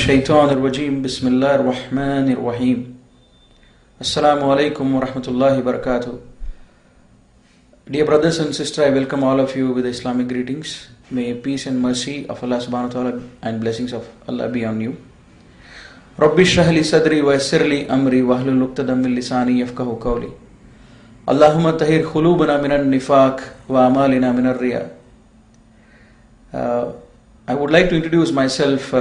मिनश्शैतानिर्रजीम बिस्मिल्लाहिर्रहमानिर्रहीम Assalamu alaikum wa rahmatullahi wa barakatuh. Dear brothers and sisters, I welcome all of you with Islamic greetings. May peace and mercy of Allah subhanahu wa ta'ala and blessings of Allah be on you. Rabbi shrah li sadri wa yassir li amri wahlul 'uqdatam min lisani yafqahu qawli. Allahumma tahhir qulubana minan nifaq wa amalina minar riya. I would like to introduce myself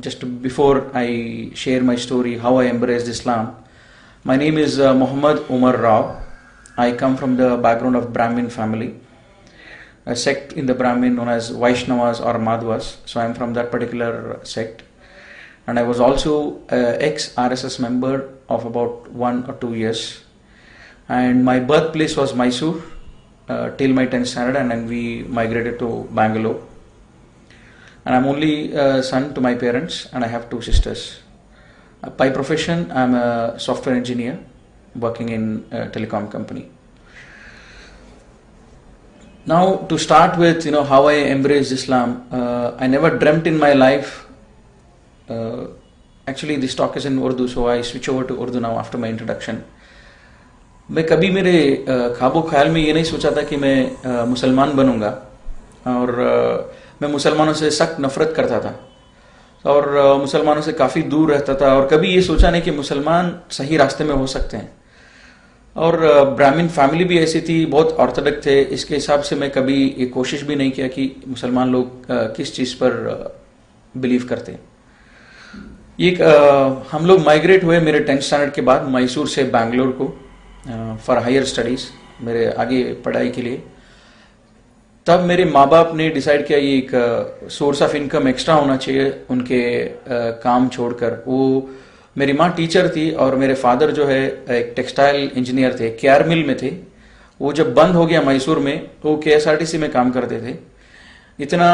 just before I share my story, how I embraced Islam. My name is Muhammad Umar Rao. I come from the background of Brahmin family, a sect in the Brahmin known as Vaishnavas or Madhvas. So I am from that particular sect. And I was also ex-RSS member of about 1 or 2 years. And my birthplace was Mysore till my 10th standard, and then we migrated to Bangalore. And I'm only son to my parents, and I have 2 sisters. By profession, I'm a software engineer working in a telecom company. Now, to start with, how I embraced Islam, I never dreamt in my life. Actually, this talk is in Urdu, so I switch over to Urdu now after my introduction. मैं कभी मेरे ख्वाबो ख्याल में ये नहीं सोचा था कि मैं मुसलमान बनूंगा, और मैं मुसलमानों से सख्त नफरत करता था और मुसलमानों से काफ़ी दूर रहता था, और कभी ये सोचा नहीं कि मुसलमान सही रास्ते में हो सकते हैं। और ब्राह्मण फैमिली भी ऐसी थी, बहुत ऑर्थोडॉक्स थे, इसके हिसाब से मैं कभी ये कोशिश भी नहीं किया कि मुसलमान लोग किस चीज़ पर बिलीव करते हैं। हम लोग माइग्रेट हुए मेरे 10th स्टैंडर्ड के बाद मैसूर से बैंगलोर को फॉर हायर स्टडीज़, मेरे आगे पढ़ाई के लिए। तब मेरे माँ बाप ने डिसाइड किया ये एक सोर्स ऑफ इनकम एक्स्ट्रा होना चाहिए उनके काम छोड़कर। वो मेरी माँ टीचर थी और मेरे फादर जो है एक टेक्सटाइल इंजीनियर थे, केआर मिल में थे। वो जब बंद हो गया मैसूर में, वो केएसआरटीसी में काम करते थे। इतना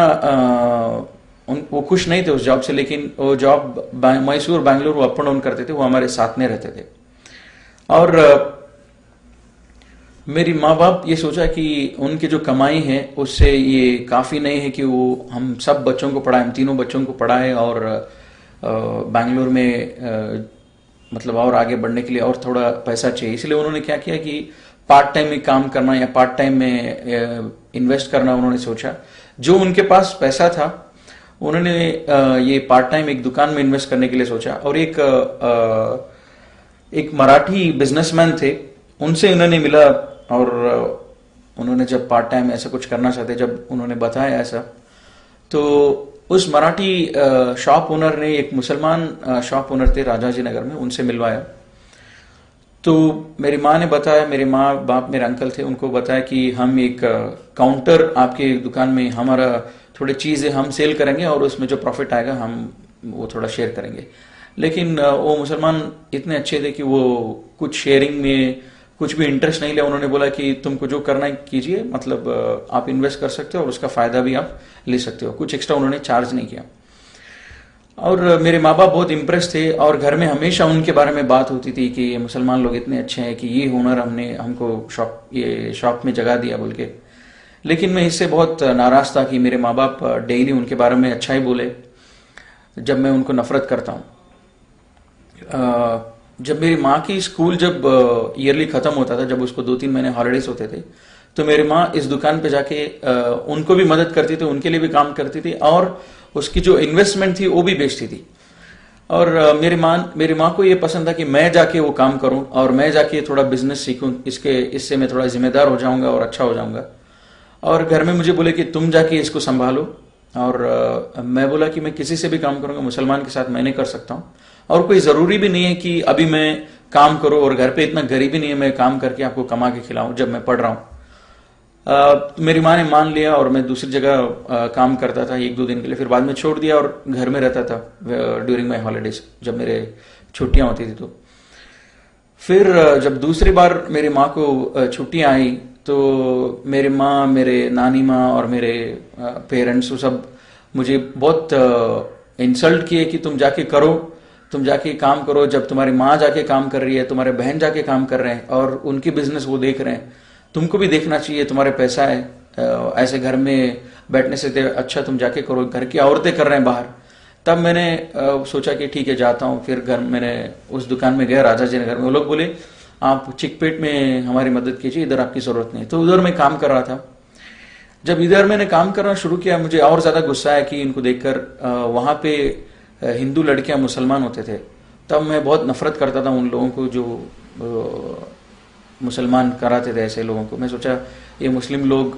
वो खुश नहीं थे उस जॉब से, लेकिन वो जॉब मैसूर बैंगलोर वो अप एंड डाउन करते थे, वो हमारे साथ में रहते थे। और मेरी माँ बाप ये सोचा कि उनकी जो कमाई है उससे ये काफ़ी नहीं है कि वो हम सब बच्चों को पढ़ाएं, हम तीनों बच्चों को पढ़ाएं, और बैंगलोर में मतलब और आगे बढ़ने के लिए और थोड़ा पैसा चाहिए। इसलिए उन्होंने क्या किया कि पार्ट टाइम में काम करना या पार्ट टाइम में इन्वेस्ट करना उन्होंने सोचा। जो उनके पास पैसा था उन्होंने ये पार्ट टाइम एक दुकान में इन्वेस्ट करने के लिए सोचा। और एक मराठी बिजनेसमैन थे, उनसे उन्होंने मिला, और उन्होंने जब पार्ट टाइम ऐसा कुछ करना चाहते, जब उन्होंने बताया ऐसा, तो उस मराठी शॉप ओनर ने, एक मुसलमान शॉप ओनर थे राजाजी नगर में, उनसे मिलवाया। तो मेरी माँ ने बताया, मेरे माँ बाप मेरे अंकल थे, उनको बताया कि हम एक काउंटर आपके दुकान में, हमारा थोड़ी चीज़ें हम सेल करेंगे और उसमें जो प्रॉफिट आएगा हम वो थोड़ा शेयर करेंगे। लेकिन वो मुसलमान इतने अच्छे थे कि वो कुछ शेयरिंग में कुछ भी इंटरेस्ट नहीं लिया। उन्होंने बोला कि तुमको जो करना है कीजिए, मतलब आप इन्वेस्ट कर सकते हो और उसका फायदा भी आप ले सकते हो, कुछ एक्स्ट्रा उन्होंने चार्ज नहीं किया। और मेरे माँ बाप बहुत इम्प्रेस थे, और घर में हमेशा उनके बारे में बात होती थी कि ये मुसलमान लोग इतने अच्छे हैं कि ये हुनर हमको शॉप में जगह दिया बोल के। लेकिन मैं इससे बहुत नाराज था कि मेरे माँ बाप डेली उनके बारे में अच्छा ही बोले जब मैं उनको नफरत करता हूँ। जब मेरी माँ की स्कूल जब ईयरली ख़त्म होता था, जब उसको 2-3 महीने हॉलीडेज होते थे, तो मेरी माँ इस दुकान पे जाके उनको भी मदद करती थी, उनके लिए भी काम करती थी, और उसकी जो इन्वेस्टमेंट थी वो भी बेचती थी। और मेरी माँ को ये पसंद था कि मैं जाके वो काम करूं और मैं जाके थोड़ा बिजनेस सीखूं, इससे मैं थोड़ा जिम्मेदार हो जाऊंगा और अच्छा हो जाऊंगा। और घर में मुझे बोले कि तुम जाके इसको संभालो, और मैं बोला कि मैं किसी से भी काम करूंगा, मुसलमान के साथ मैं नहीं कर सकता हूँ, और कोई ज़रूरी भी नहीं है कि अभी मैं काम करूं, और घर पे इतना गरीबी नहीं है मैं काम करके आपको कमा के खिलाऊं जब मैं पढ़ रहा हूं। मेरी माँ ने मान लिया, और मैं दूसरी जगह काम करता था 1-2 दिन के लिए, फिर बाद में छोड़ दिया और घर में रहता था ड्यूरिंग माई हॉलीडेज, जब मेरे छुट्टियां होती थी। तो फिर जब दूसरी बार मेरी माँ को छुट्टियां आई, तो मेरी माँ, मेरे नानी माँ और मेरे पेरेंट्स वो सब मुझे बहुत इंसल्ट किए कि तुम जाके करो, तुम जाके काम करो। जब तुम्हारी माँ जाके काम कर रही है, तुम्हारे बहन जाके काम कर रहे हैं, और उनकी बिजनेस वो देख रहे हैं, तुमको भी देखना चाहिए, तुम्हारे पैसा है, ऐसे घर में बैठने से अच्छा तुम जाके करो, घर की औरतें कर रहे हैं बाहर, तब मैंने सोचा कि ठीक है जाता हूँ। फिर घर मैंने उस दुकान में गया राजा जी नगर में। वो लोग बोले आप चिकपेट में हमारी मदद कीजिए, इधर आपकी जरूरत नहीं। तो उधर मैं काम कर रहा था। जब इधर मैंने काम करना शुरू किया, मुझे और ज्यादा गुस्सा आया कि इनको देखकर वहां पे हिंदू लड़कियां मुसलमान होते थे। तब मैं बहुत नफरत करता था उन लोगों को जो मुसलमान कराते थे ऐसे लोगों को। मैं सोचा ये मुस्लिम लोग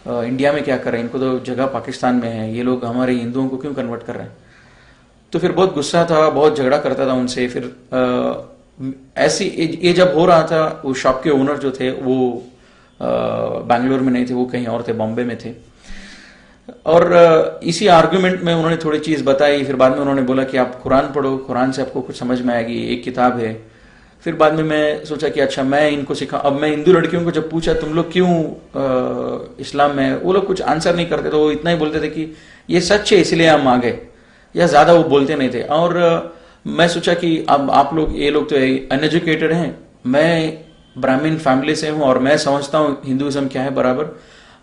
इंडिया में क्या कर रहे हैं, इनको तो जगह पाकिस्तान में है, ये लोग हमारे हिंदुओं को क्यों कन्वर्ट कर रहे हैं। तो फिर बहुत गुस्सा था, बहुत झगड़ा करता था उनसे। फिर ऐसी ये जब हो रहा था, वो शॉप के ओनर जो थे वो बैंगलोर में नहीं थे, वो कहीं और थे, बॉम्बे में थे। और इसी आर्गुमेंट में उन्होंने थोड़ी चीज बताई। फिर बाद में उन्होंने बोला कि आप कुरान पढ़ो, कुरान से आपको कुछ समझ में आएगी, एक किताब है। फिर बाद में मैं सोचा कि अच्छा मैं इनको सिखा। अब मैं हिंदू लड़कियों को जब पूछा तुम लोग क्यों इस्लाम में, वो लोग कुछ आंसर नहीं करते। तो वो इतना ही बोलते थे कि ये सच है इसलिए हम आ गए, या ज्यादा वो बोलते नहीं थे। और मैं सोचा कि अब आप लोग, ये लोग तो अनएजुकेटेड हैं, मैं ब्राह्मण फैमिली से हूं और मैं समझता हूं हिंदुइज्म क्या है बराबर,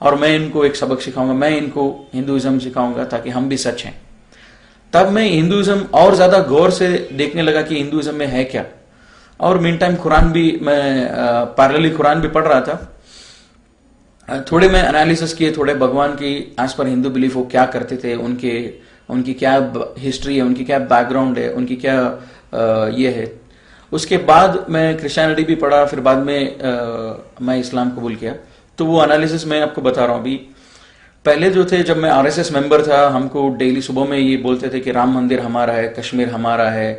और मैं इनको एक सबक सिखाऊंगा, मैं इनको हिंदुइज्म सिखाऊंगा ताकि हम भी सच हैं। तब मैं हिंदुइज्म और ज्यादा गौर से देखने लगा कि हिंदुइज्म में है क्या। और मीन टाइम कुरान भी मैं पैरेलली कुरान भी पढ़ रहा था। थोड़े मैं एनालिसिस किए, थोड़े भगवान की एज पर हिंदू बिलीफ वो क्या करते थे, उनकी क्या हिस्ट्री है, उनकी क्या बैकग्राउंड है, उनकी क्या ये है। उसके बाद मैं क्रिश्चियनिटी भी पढ़ा। फिर बाद में मैं इस्लाम कबूल किया। तो वो एनालिसिस मैं आपको बता रहा हूं। अभी पहले जो थे, जब मैं आरएसएस मेंबर था, हमको डेली सुबह में ये बोलते थे कि राम मंदिर हमारा है, कश्मीर हमारा है,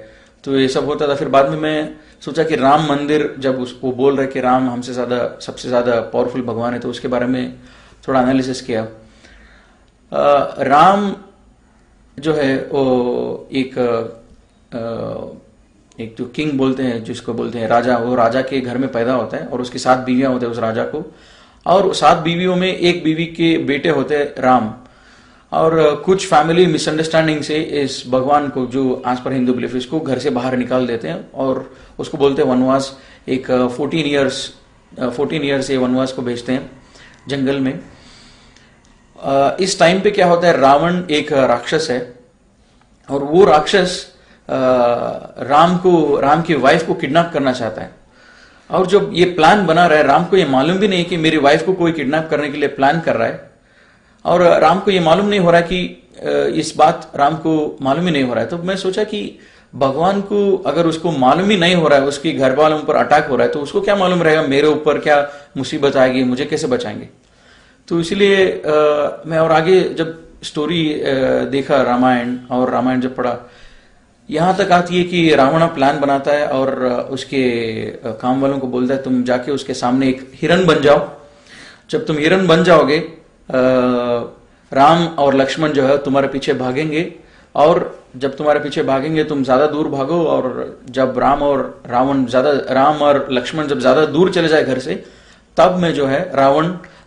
तो ये सब होता था। फिर बाद में मैं सोचा कि राम मंदिर, जब उसको बोल रहे कि राम हमसे ज्यादा, सबसे ज्यादा पावरफुल भगवान है, तो उसके बारे में थोड़ा एनालिसिस किया। राम जो है वो एक जो किंग बोलते हैं, जिसको बोलते हैं राजा, वो राजा के घर में पैदा होता है और उसकी 7 बीवियां होते हैं उस राजा को। और 7 बीवियों में एक बीवी के बेटे होते हैं राम। और कुछ फैमिली मिसअंडरस्टैंडिंग से इस भगवान को, जो एज पर हिंदू बिलीफ, इसको घर से बाहर निकाल देते हैं और उसको बोलते हैं वनवास। एक 14 ईयर्स ये वनवास को भेजते हैं जंगल में। इस टाइम पे क्या होता है, रावण एक राक्षस है और वो राक्षस राम की वाइफ को किडनैप करना चाहता है। और जब ये प्लान बना रहा है, राम को ये मालूम भी नहीं कि मेरी वाइफ को कोई किडनैप करने के लिए प्लान कर रहा है। और राम को ये मालूम नहीं हो रहा है कि इस बात राम को मालूम ही नहीं हो रहा है। तो मैं सोचा कि भगवान को अगर उसको मालूम ही नहीं हो रहा है, उसके घर वालों पर अटैक हो रहा है, तो उसको क्या मालूम रहेगा मेरे ऊपर क्या मुसीबत आएगी, मुझे कैसे बचाएंगे। तो इसलिए मैं और आगे जब स्टोरी देखा रामायण, और रामायण जब पढ़ा, यहां तक आती है कि रावण प्लान बनाता है और उसके काम वालों को बोलता है तुम जाके उसके सामने एक हिरन बन जाओ। जब तुम हिरन बन जाओगे, राम और लक्ष्मण जो है तुम्हारे पीछे भागेंगे, और जब तुम्हारे पीछे भागेंगे तुम ज्यादा दूर भागो, और जब राम और लक्ष्मण जब ज्यादा दूर चले जाए घर से, तब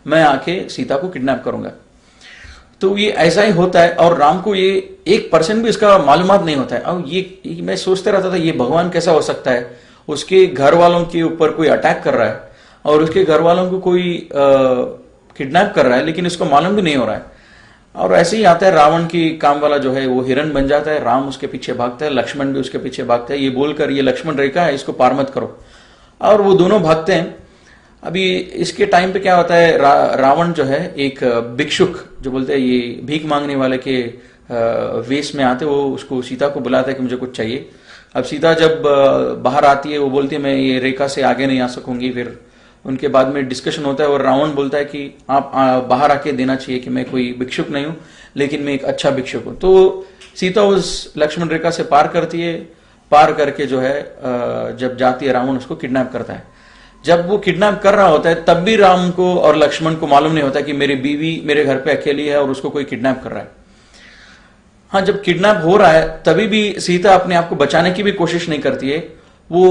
मैं आके सीता को किडनैप करूंगा। तो ये ऐसा ही होता है। और राम को ये 1% भी इसका मालूमात नहीं होता है। और ये मैं सोचते रहता था ये भगवान कैसा हो सकता है, उसके घर वालों के ऊपर कोई अटैक कर रहा है और उसके घर वालों को कोई किडनैप कर रहा है, लेकिन इसको मालूम भी नहीं हो रहा है। और ऐसे ही आता है, रावण की काम वाला जो है वो हिरन बन जाता है, राम उसके पीछे भागता है, लक्ष्मण भी उसके पीछे भागता है, ये बोलकर ये लक्ष्मण रेखा है, इसको पार मत करो। और वो दोनों भागते हैं। अभी इसके टाइम पे क्या होता है, रावण जो है एक भिक्षुक, जो बोलते हैं ये भीख मांगने वाले के वेश में आते, वो उसको सीता को बुलाता है कि मुझे कुछ चाहिए। अब सीता जब बाहर आती है, वो बोलती है मैं ये रेखा से आगे नहीं आ सकूंगी। फिर उनके बाद में डिस्कशन होता है और रावण बोलता है कि आप बाहर आके देना चाहिए कि मैं कोई भिक्षुक नहीं हूं, लेकिन मैं एक अच्छा भिक्षुक हूं। तो सीता उस लक्ष्मण रेखा से पार करती है। पार करके जो है जब जाती है, रावण उसको किडनैप करता है। जब वो किडनैप कर रहा होता है, तब भी राम को और लक्ष्मण को मालूम नहीं होता कि मेरी बीवी मेरे घर पे अकेली है और उसको कोई किडनैप कर रहा है। हाँ, जब किडनैप हो रहा है तभी भी सीता अपने आप को बचाने की भी कोशिश नहीं करती है। वो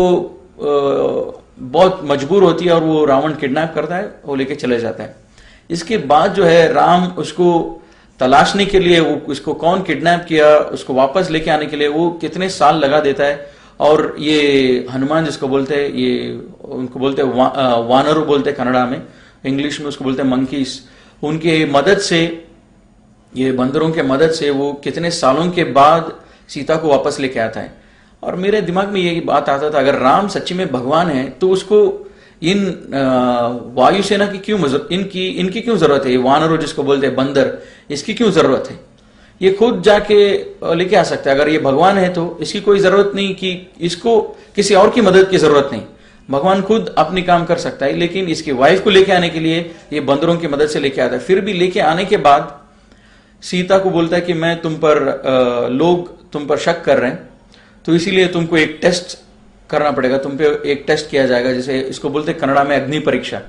बहुत मजबूर होती है और वो रावण किडनैप करता है, वो लेके चले जाता है। इसके बाद जो है राम उसको तलाशने के लिए, वो उसको कौन किडनैप किया, उसको वापस लेके आने के लिए वो कितने साल लगा देता है। और ये हनुमान जिसको बोलते हैं, ये उनको बोलते हैं वानर बोलते हैं कन्नड़ा में, इंग्लिश में उसको बोलते हैं मंकीज। उनके मदद से, ये बंदरों के मदद से वो कितने सालों के बाद सीता को वापस लेके आता है। और मेरे दिमाग में यही बात आता था, अगर राम सच्ची में भगवान है तो उसको इन वायुसेना की क्यों इनकी क्यों जरूरत है? ये वानरों जिसको बोलते हैं बंदर, इसकी क्यों जरूरत है? ये खुद जाके लेके आ सकता है। अगर ये भगवान है तो इसकी कोई जरूरत नहीं कि इसको किसी और की मदद की जरूरत नहीं, भगवान खुद अपनी काम कर सकता है। लेकिन इसकी वाइफ को लेके आने के लिए ये बंदरों की मदद से लेके आता है। फिर भी लेके आने के बाद सीता को बोलता है कि मैं लोग तुम पर शक कर रहे हैं, तो इसीलिए तुमको एक टेस्ट करना पड़ेगा, तुम पे एक टेस्ट किया जाएगा, जैसे इसको बोलते हैं कन्नड़ा में अग्नि परीक्षा।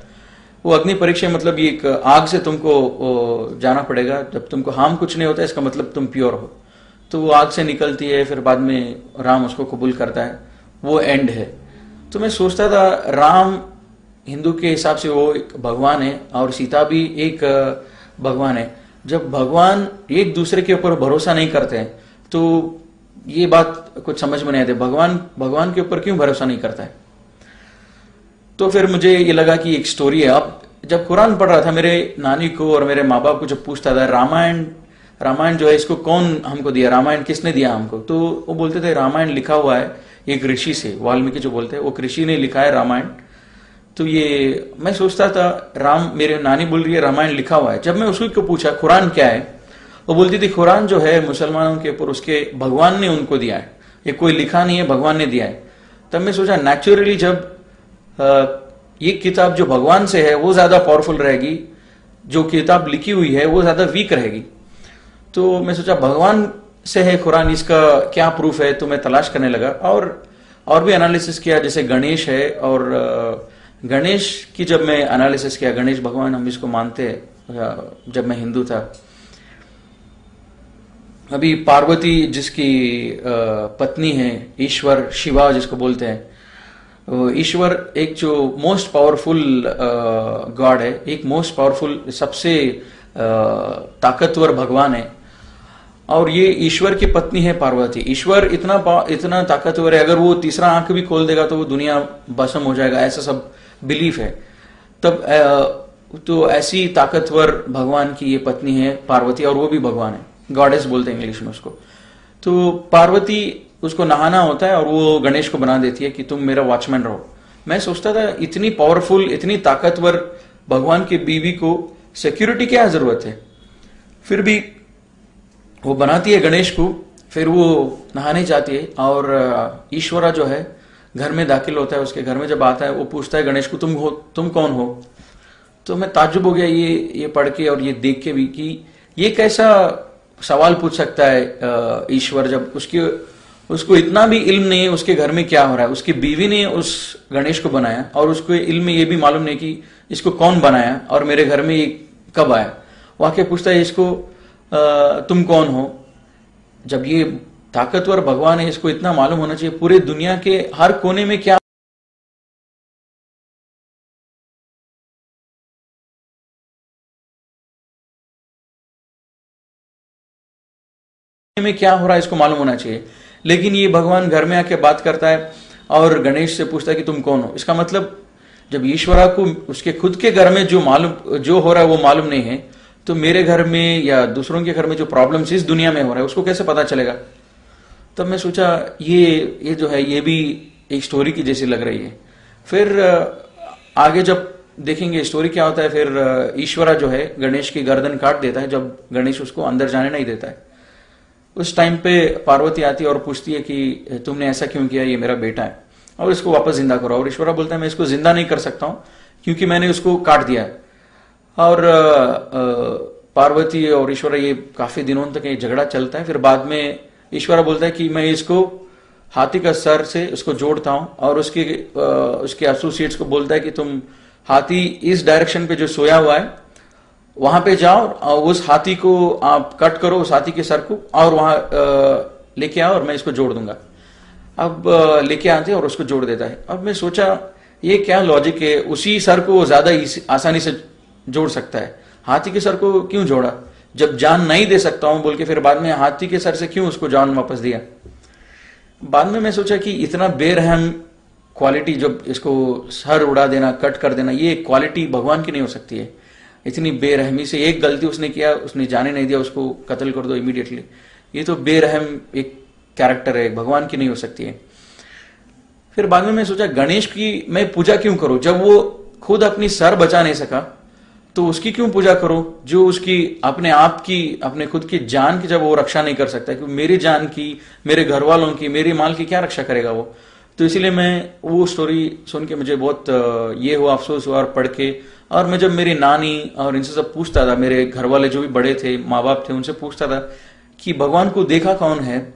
वो अग्नि परीक्षा मतलब ये एक आग से तुमको जाना पड़ेगा, जब तुमको हार्म कुछ नहीं होता है इसका मतलब तुम प्योर हो। तो वो आग से निकलती है, फिर बाद में राम उसको कबूल करता है, वो एंड है। तो मैं सोचता था राम हिंदू के हिसाब से वो एक भगवान है और सीता भी एक भगवान है। जब भगवान एक दूसरे के ऊपर भरोसा नहीं करते हैं तो ये बात कुछ समझ में नहीं आती, भगवान के ऊपर क्यों भरोसा नहीं करता है? तो फिर मुझे ये लगा कि एक स्टोरी है। अब जब कुरान पढ़ रहा था, मेरे नानी को और मेरे माँ बाप को जब पूछता था रामायण जो है इसको कौन हमको दिया, रामायण किसने दिया हमको, तो वो बोलते थे रामायण लिखा हुआ है एक ऋषि से, वाल्मीकि जो बोलते हैं वो ऋषि ने लिखा है रामायण। तो ये मैं सोचता था मेरे नानी बोल रही है रामायण लिखा हुआ है। जब मैं उसको पूछा कुरान क्या है, वो बोलती थी कुरान जो है मुसलमानों के ऊपर उसके भगवान ने उनको दिया है, ये कोई लिखा नहीं है, भगवान ने दिया है। तब मैं सोचा नेचुरली जब ये किताब जो भगवान से है वो ज्यादा पावरफुल रहेगी, जो किताब लिखी हुई है वो ज्यादा वीक रहेगी। तो मैं सोचा भगवान से है कुरान, इसका क्या प्रूफ है? तो मैं तलाश करने लगा और भी एनालिसिस किया, जैसे गणेश है और गणेश की जब मैं एनालिसिस किया, गणेश भगवान हम इसको मानते हैं जब मैं हिंदू था। अभी पार्वती जिसकी पत्नी है, ईश्वर शिवा जिसको बोलते हैं, ईश्वर एक जो मोस्ट पावरफुल गॉड है, एक मोस्ट पावरफुल सबसे ताकतवर भगवान है। और ये ईश्वर की पत्नी है पार्वती। ईश्वर इतना ताकतवर है, अगर वो तीसरा आंख भी खोल देगा तो वो दुनिया भस्म हो जाएगा, ऐसा सब बिलीफ है। तब तो ऐसी ताकतवर भगवान की ये पत्नी है पार्वती, और वो भी भगवान है, गॉडेस बोलते हैं इंग्लिश में उसको। तो पार्वती उसको नहाना होता है और वो गणेश को बना देती है कि तुम मेरा वॉचमैन रहो। मैं सोचता था इतनी पावरफुल, इतनी ताकतवर भगवान की बीवी को सिक्योरिटी क्या जरूरत है? फिर भी वो बनाती है गणेश को, फिर वो नहाने जाती है और ईश्वरा जो है घर में दाखिल होता है। उसके घर में जब आता है वो पूछता है गणेश को तुम कौन हो? तो मैं ताज्जुब हो गया ये पढ़ के और ये देख के भी कि ये कैसा सवाल पूछ सकता है ईश्वर, जब उसको इतना भी इल्म नहीं है उसके घर में क्या हो रहा है। उसकी बीवी ने उस गणेश को बनाया और उसको इल्म में ये भी मालूम नहीं कि इसको कौन बनाया और मेरे घर में ये कब आया। वो आके पूछता है इसको तुम कौन हो? जब ये ताकतवर भगवान है, इसको इतना मालूम होना चाहिए पूरे दुनिया के हर कोने में क्या हो रहा है इसको मालूम होना चाहिए। लेकिन ये भगवान घर में आके बात करता है और गणेश से पूछता है कि तुम कौन हो। इसका मतलब जब ईश्वरा को उसके खुद के घर में जो हो रहा है वो मालूम नहीं है, तो मेरे घर में या दूसरों के घर में जो प्रॉब्लम्स इस दुनिया में हो रहा है उसको कैसे पता चलेगा? तब मैं सोचा ये जो है ये भी एक स्टोरी की जैसी लग रही है। फिर आगे जब देखेंगे स्टोरी क्या होता है, फिर ईश्वरा जो है गणेश की गर्दन काट देता है जब गणेश उसको अंदर जाने नहीं देता है। उस टाइम पे पार्वती आती है और पूछती है कि तुमने ऐसा क्यों किया, ये मेरा बेटा है और इसको वापस जिंदा करो। और ईश्वरा बोलता है मैं इसको जिंदा नहीं कर सकता हूं क्योंकि मैंने उसको काट दिया है। और पार्वती और ईश्वरा ये काफी दिनों तक ये झगड़ा चलता है। फिर बाद में ईश्वरा बोलता है कि मैं इसको हाथी का सर से उसको जोड़ता हूं और उसके एसोसिएट्स को बोलता है कि तुम हाथी इस डायरेक्शन पे जो सोया हुआ है वहां पे जाओ और उस हाथी को आप कट करो, उस हाथी के सर को, और वहां लेके आओ और मैं इसको जोड़ दूंगा। अब लेके आते हैं और उसको जोड़ देता है। अब मैं सोचा ये क्या लॉजिक है, उसी सर को वो ज्यादा आसानी से जोड़ सकता है, हाथी के सर को क्यों जोड़ा? जब जान नहीं दे सकता हूं बोल के फिर बाद में हाथी के सर से क्यों उसको जान वापस दिया? बाद में मैं सोचा कि इतना बेरहम क्वालिटी, जब इसको सर उड़ा देना, कट कर देना, ये क्वालिटी भगवान की नहीं हो सकती है। इतनी बेरहमी से एक गलती उसने किया, उसने जाने नहीं दिया, उसको कत्ल कर दो इमीडिएटली। ये तो बेरहम एक कैरेक्टर है, भगवान की नहीं हो सकती है। फिर बाद में मैं सोचा गणेश की मैं पूजा क्यों करूं, जब वो खुद अपनी सर बचा नहीं सका तो उसकी क्यों पूजा करो, जो उसकी अपने आप की अपने खुद की जान की जब वो रक्षा नहीं कर सकता, क्योंकि मेरी जान की, मेरे घर वालों की, मेरी माल की क्या रक्षा करेगा वो। तो इसीलिए मैं वो स्टोरी सुन के मुझे बहुत ये हुआ, अफसोस हुआ और पढ़ के। और मैं जब मेरी नानी और इनसे सब पूछता था, मेरे घर वाले जो भी बड़े थे, माँ बाप थे, उनसे पूछता था कि भगवान को देखा कौन है,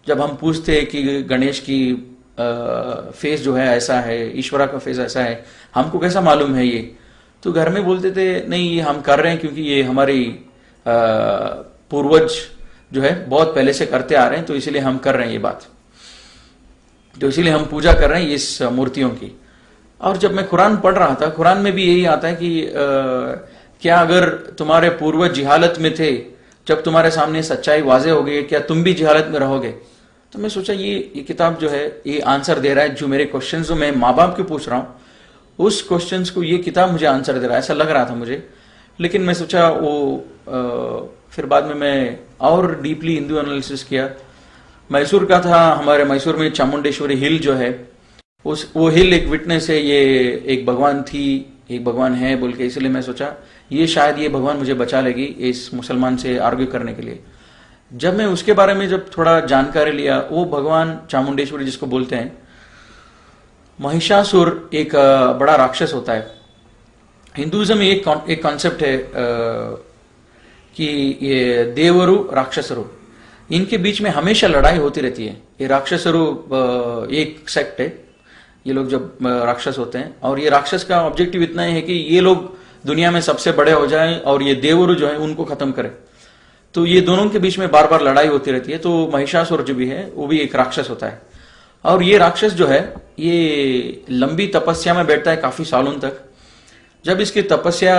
जब हम पूछते कि गणेश की फेस जो है ऐसा है, ईश्वरा का फेस ऐसा है, हमको कैसा मालूम है ये। तो घर में बोलते थे नहीं ये हम कर रहे हैं क्योंकि ये हमारी पूर्वज जो है बहुत पहले से करते आ रहे हैं, तो इसीलिए हम कर रहे हैं ये बात, तो इसीलिए हम पूजा कर रहे हैं इस मूर्तियों की। और जब मैं कुरान पढ़ रहा था, कुरान में भी यही आता है कि क्या अगर तुम्हारे पूर्वज जिहालत में थे, जब तुम्हारे सामने सच्चाई वाजे हो गई, क्या तुम भी जिहालत में रहोगे। तो मैं सोचा ये किताब जो है ये आंसर दे रहा है, जो मेरे क्वेश्चंस जो मैं माँ बाप के पूछ रहा हूँ उस क्वेश्चंस को ये किताब मुझे आंसर दे रहा है, ऐसा लग रहा था मुझे। लेकिन मैं सोचा वो फिर बाद में मैं और डीपली हिंदू एनालिसिस किया। मैसूर का था, हमारे मैसूर में चामुंडेश्वरी हिल जो है, वो हिल एक विटनेस है, ये एक भगवान थी, एक भगवान है बोल के, इसलिए मैं सोचा ये शायद ये भगवान मुझे बचा लेगी इस मुसलमान से आर्ग्यू करने के लिए। जब मैं उसके बारे में जब थोड़ा जानकारी लिया, वो भगवान चामुंडेश्वरी जिसको बोलते हैं, महिषासुर एक बड़ा राक्षस होता है। हिंदुइज्म में एक कॉन्सेप्ट है कि ये देवरु राक्षसरु, इनके बीच में हमेशा लड़ाई होती रहती है। ये राक्षसरु एक सेक्ट है, ये लोग जब राक्षस होते हैं, और ये राक्षस का ऑब्जेक्टिव इतना ही है कि ये लोग दुनिया में सबसे बड़े हो जाएं और ये देवरु जो है उनको खत्म करें। तो ये दोनों के बीच में बार बार लड़ाई होती रहती है। तो महिषासुर जो भी है वो भी एक राक्षस होता है, और ये राक्षस जो है ये लंबी तपस्या में बैठता है काफी सालों तक। जब इसकी तपस्या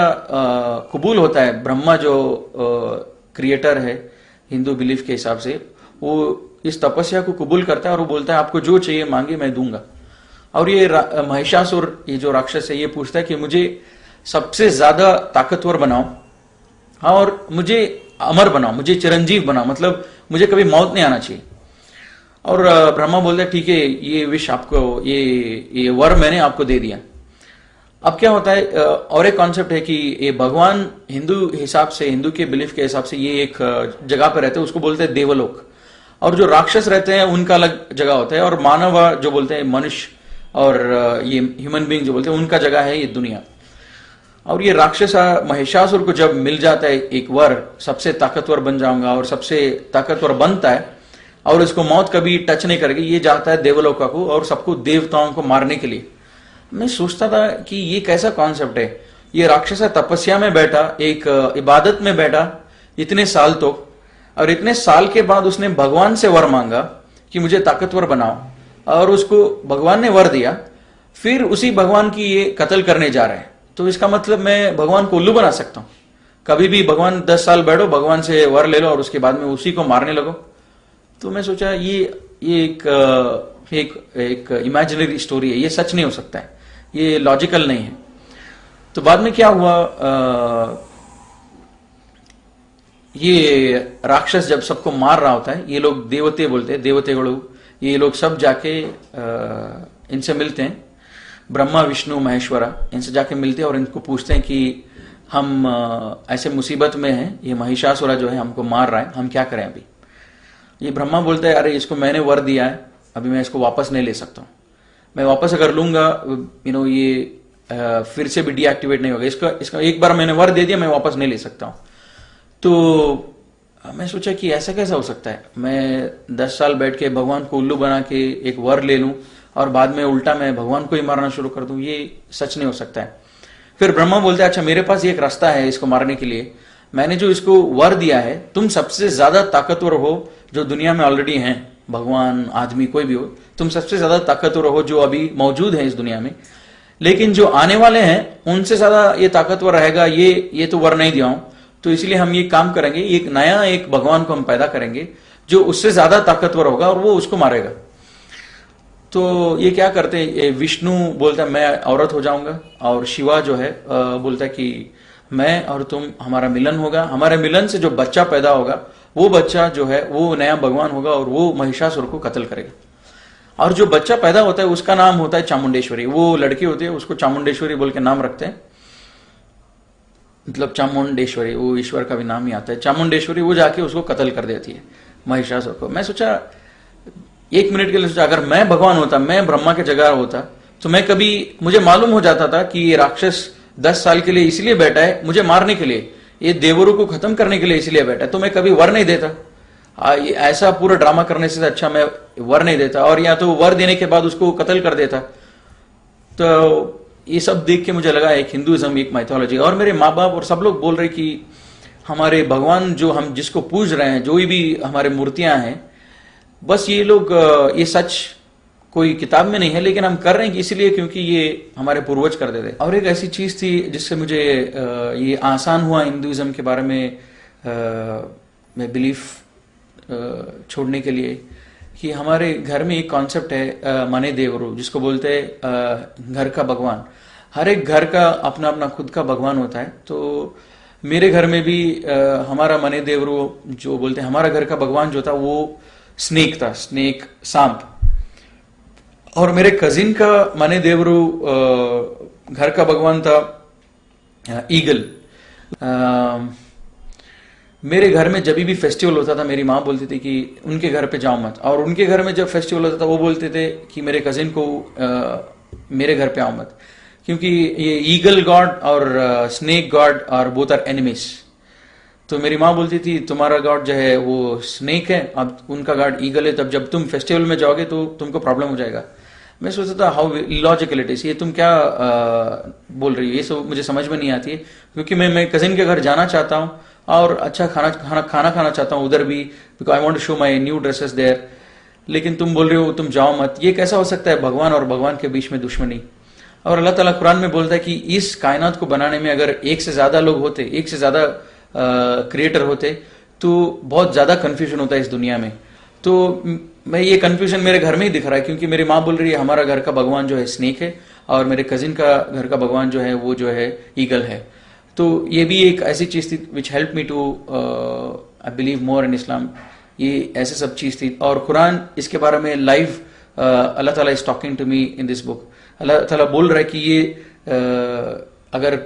कबूल होता है, ब्रह्मा जो क्रिएटर है हिंदू बिलीफ के हिसाब से, वो इस तपस्या को कबूल करता है और वो बोलता है आपको जो चाहिए मांगे मैं दूंगा। और ये महिषासुर ये जो राक्षस है ये पूछता है कि मुझे सबसे ज्यादा ताकतवर बनाओ और मुझे अमर बनाओ, मुझे चिरंजीव बनाओ, मतलब मुझे कभी मौत नहीं आना चाहिए। और ब्रह्मा बोलता है ठीक है, ये विश आपको, ये वर मैंने आपको दे दिया। अब क्या होता है, और एक कॉन्सेप्ट है कि ये भगवान हिंदू हिसाब से, हिंदू के बिलीफ के हिसाब से ये एक जगह पे रहते हैं, उसको बोलते हैं देवलोक। और जो राक्षस रहते हैं उनका अलग जगह होता है, और मानव जो बोलते हैं मनुष्य और ये ह्यूमन बीइंग जो बोलते हैं उनका जगह है ये दुनिया। और ये राक्षस महिषासुर को जब मिल जाता है एक वर, सबसे ताकतवर बन जाऊंगा, और सबसे ताकतवर बनता है और इसको मौत कभी टच नहीं करेगी, ये जाता है देवलोका को और सबको देवताओं को मारने के लिए। मैं सोचता था कि ये कैसा कॉन्सेप्ट है, ये राक्षस तपस्या में बैठा, एक इबादत में बैठा इतने साल तो, और इतने साल के बाद उसने भगवान से वर मांगा कि मुझे ताकतवर बनाओ, और उसको भगवान ने वर दिया, फिर उसी भगवान की ये कत्ल करने जा रहे हैं। तो इसका मतलब मैं भगवान को उल्लू बना सकता हूं, कभी भी भगवान 10 साल बैठो, भगवान से वर ले लो और उसके बाद में उसी को मारने लगो। तो मैं सोचा ये एक इमेजिनरी स्टोरी है, ये सच नहीं हो सकता है, ये लॉजिकल नहीं है। तो बाद में क्या हुआ, ये राक्षस जब सबको मार रहा होता है, ये लोग देवते बोलते हैं, देवतेगणु, ये लोग सब जाके इनसे मिलते हैं, ब्रह्मा विष्णु महेश्वरा, इनसे जाके मिलते हैं और इनको पूछते हैं कि हम ऐसे मुसीबत में हैं, ये महिषासुरा जो है हमको मार रहा है, हम क्या करें अभी। ये ब्रह्मा बोलता है अरे इसको मैंने वर दिया है, अभी मैं इसको वापस नहीं ले सकता हूं, मैं वापस अगर लूंगा ये फिर से भी डीएक्टिवेट नहीं होगा, इसका एक बार मैंने वर दे दिया, मैं वापस नहीं ले सकता हूं। तो मैं सोचा कि ऐसा कैसा हो सकता है, मैं 10 साल बैठ के भगवान को उल्लू बना के एक वर ले लूं और बाद में उल्टा मैं भगवान को ही मारना शुरू कर दूं, ये सच नहीं हो सकता है। फिर ब्रह्मा बोलते हैं अच्छा मेरे पास एक रास्ता है इसको मारने के लिए, मैंने जो इसको वर दिया है, तुम सबसे ज्यादा ताकतवर हो जो दुनिया में ऑलरेडी हैं, भगवान आदमी कोई भी हो, तुम सबसे ज्यादा ताकतवर हो जो अभी मौजूद है इस दुनिया में, लेकिन जो आने वाले हैं उनसे ज्यादा ये ताकतवर रहेगा, ये तो वर नहीं दिया हूं, तो इसलिए हम ये काम करेंगे, एक नया एक भगवान को हम पैदा करेंगे जो उससे ज्यादा ताकतवर होगा और वो उसको मारेगा। तो ये क्या करते हैं, विष्णु बोलता है मैं औरत हो जाऊंगा, और शिवा जो है बोलता है कि मैं और तुम, हमारा मिलन होगा, हमारे मिलन से जो बच्चा पैदा होगा वो बच्चा जो है वो नया भगवान होगा और वो महिषासुर को कत्ल करेगा। और जो बच्चा पैदा होता है उसका नाम होता है चामुंडेश्वरी। वो लड़की होती है उसको चामुंडेश्वरी बोल के नाम रखते हैं, मतलब चामुंडेश्वरी, वो ईश्वर का भी नाम ही आता है चामुंडेश्वरी। वो जाके उसको कत्ल कर देती है महिषासुर को। मैं सोचा, एक मिनट के लिए सोचा, अगर मैं भगवान होता, मैं ब्रह्मा के जगह होता, तो मैं कभी, मुझे मालूम हो जाता था कि ये राक्षस 10 साल के लिए इसलिए बैठा है मुझे मारने के लिए, ये देवरों को खत्म करने के लिए इसलिए बैठा है, तो मैं कभी वर नहीं देता। ऐसा पूरा ड्रामा करने से अच्छा मैं वर नहीं देता, और या तो वर देने के बाद उसको कत्ल कर देता। तो ये सब देख के मुझे लगा एक हिंदुइज्म, एक माइथोलॉजी। और मेरे माँ बाप और सब लोग बोल रहे कि हमारे भगवान जो हम जिसको पूज रहे हैं, जो भी हमारे मूर्तियां हैं, बस ये लोग, ये सच कोई किताब में नहीं है, लेकिन हम कर रहे हैं इसलिए क्योंकि ये हमारे पूर्वज करते थे। और एक ऐसी चीज थी जिससे मुझे ये आसान हुआ हिंदुइज्म के बारे में मैं बिलीफ छोड़ने के लिए, कि हमारे घर में एक कॉन्सेप्ट है मने देवरू, जिसको बोलते हैं घर का भगवान। हर एक घर का अपना अपना खुद का भगवान होता है। तो मेरे घर में भी हमारा मने देवरू जो बोलते हैं, हमारा घर का भगवान जो था वो स्नेक था, स्नेक, सांप। और मेरे कजिन का मने देवरू घर का भगवान था ईगल। मेरे घर में जब भी फेस्टिवल होता था मेरी माँ बोलती थी कि उनके घर पे जाओ मत, और उनके घर में जब फेस्टिवल होता था वो बोलते थे कि मेरे कजिन को मेरे घर पे आओ मत, क्योंकि ये ईगल गॉड और स्नेक गॉड और बोथ आर एनिमीज। तो मेरी माँ बोलती थी तुम्हारा गॉड जो है वो स्नेक है, अब उनका गॉड ईगल है, तब जब तुम फेस्टिवल में जाओगे तो तुमको प्रॉब्लम हो जाएगा। मैं सोचता था हाउ इलॉजिकल इट इज, ये तुम क्या बोल रही हो, ये सब मुझे समझ में नहीं आती है। क्योंकि मैं कजिन के घर जाना चाहता हूँ और अच्छा खाना खाना चाहता हूँ उधर भी, because I want to show my new dresses there, लेकिन तुम बोल रहे हो तुम जाओ मत। ये कैसा हो सकता है, भगवान और भगवान के बीच में दुश्मनी। और अल्लाह ताला कुरान में बोलता है कि इस कायनात को बनाने में अगर एक से ज्यादा लोग होते, एक से ज्यादा क्रिएटर होते, तो बहुत ज्यादा कंफ्यूजन होता है इस दुनिया में। तो मैं ये कंफ्यूजन मेरे घर में ही दिख रहा है, क्योंकि मेरी माँ बोल रही है हमारा घर का भगवान जो है स्नेक है, और मेरे कजिन का घर का भगवान जो है वो जो है ईगल है। तो ये भी एक ऐसी चीज थी which help me to I believe more in Islam. ये ऐसे सब चीज थी, और कुरान इसके बारे में लाइव अल्लाह ताला is talking to me in this book. Allah Taala बोल रहा है कि ये अगर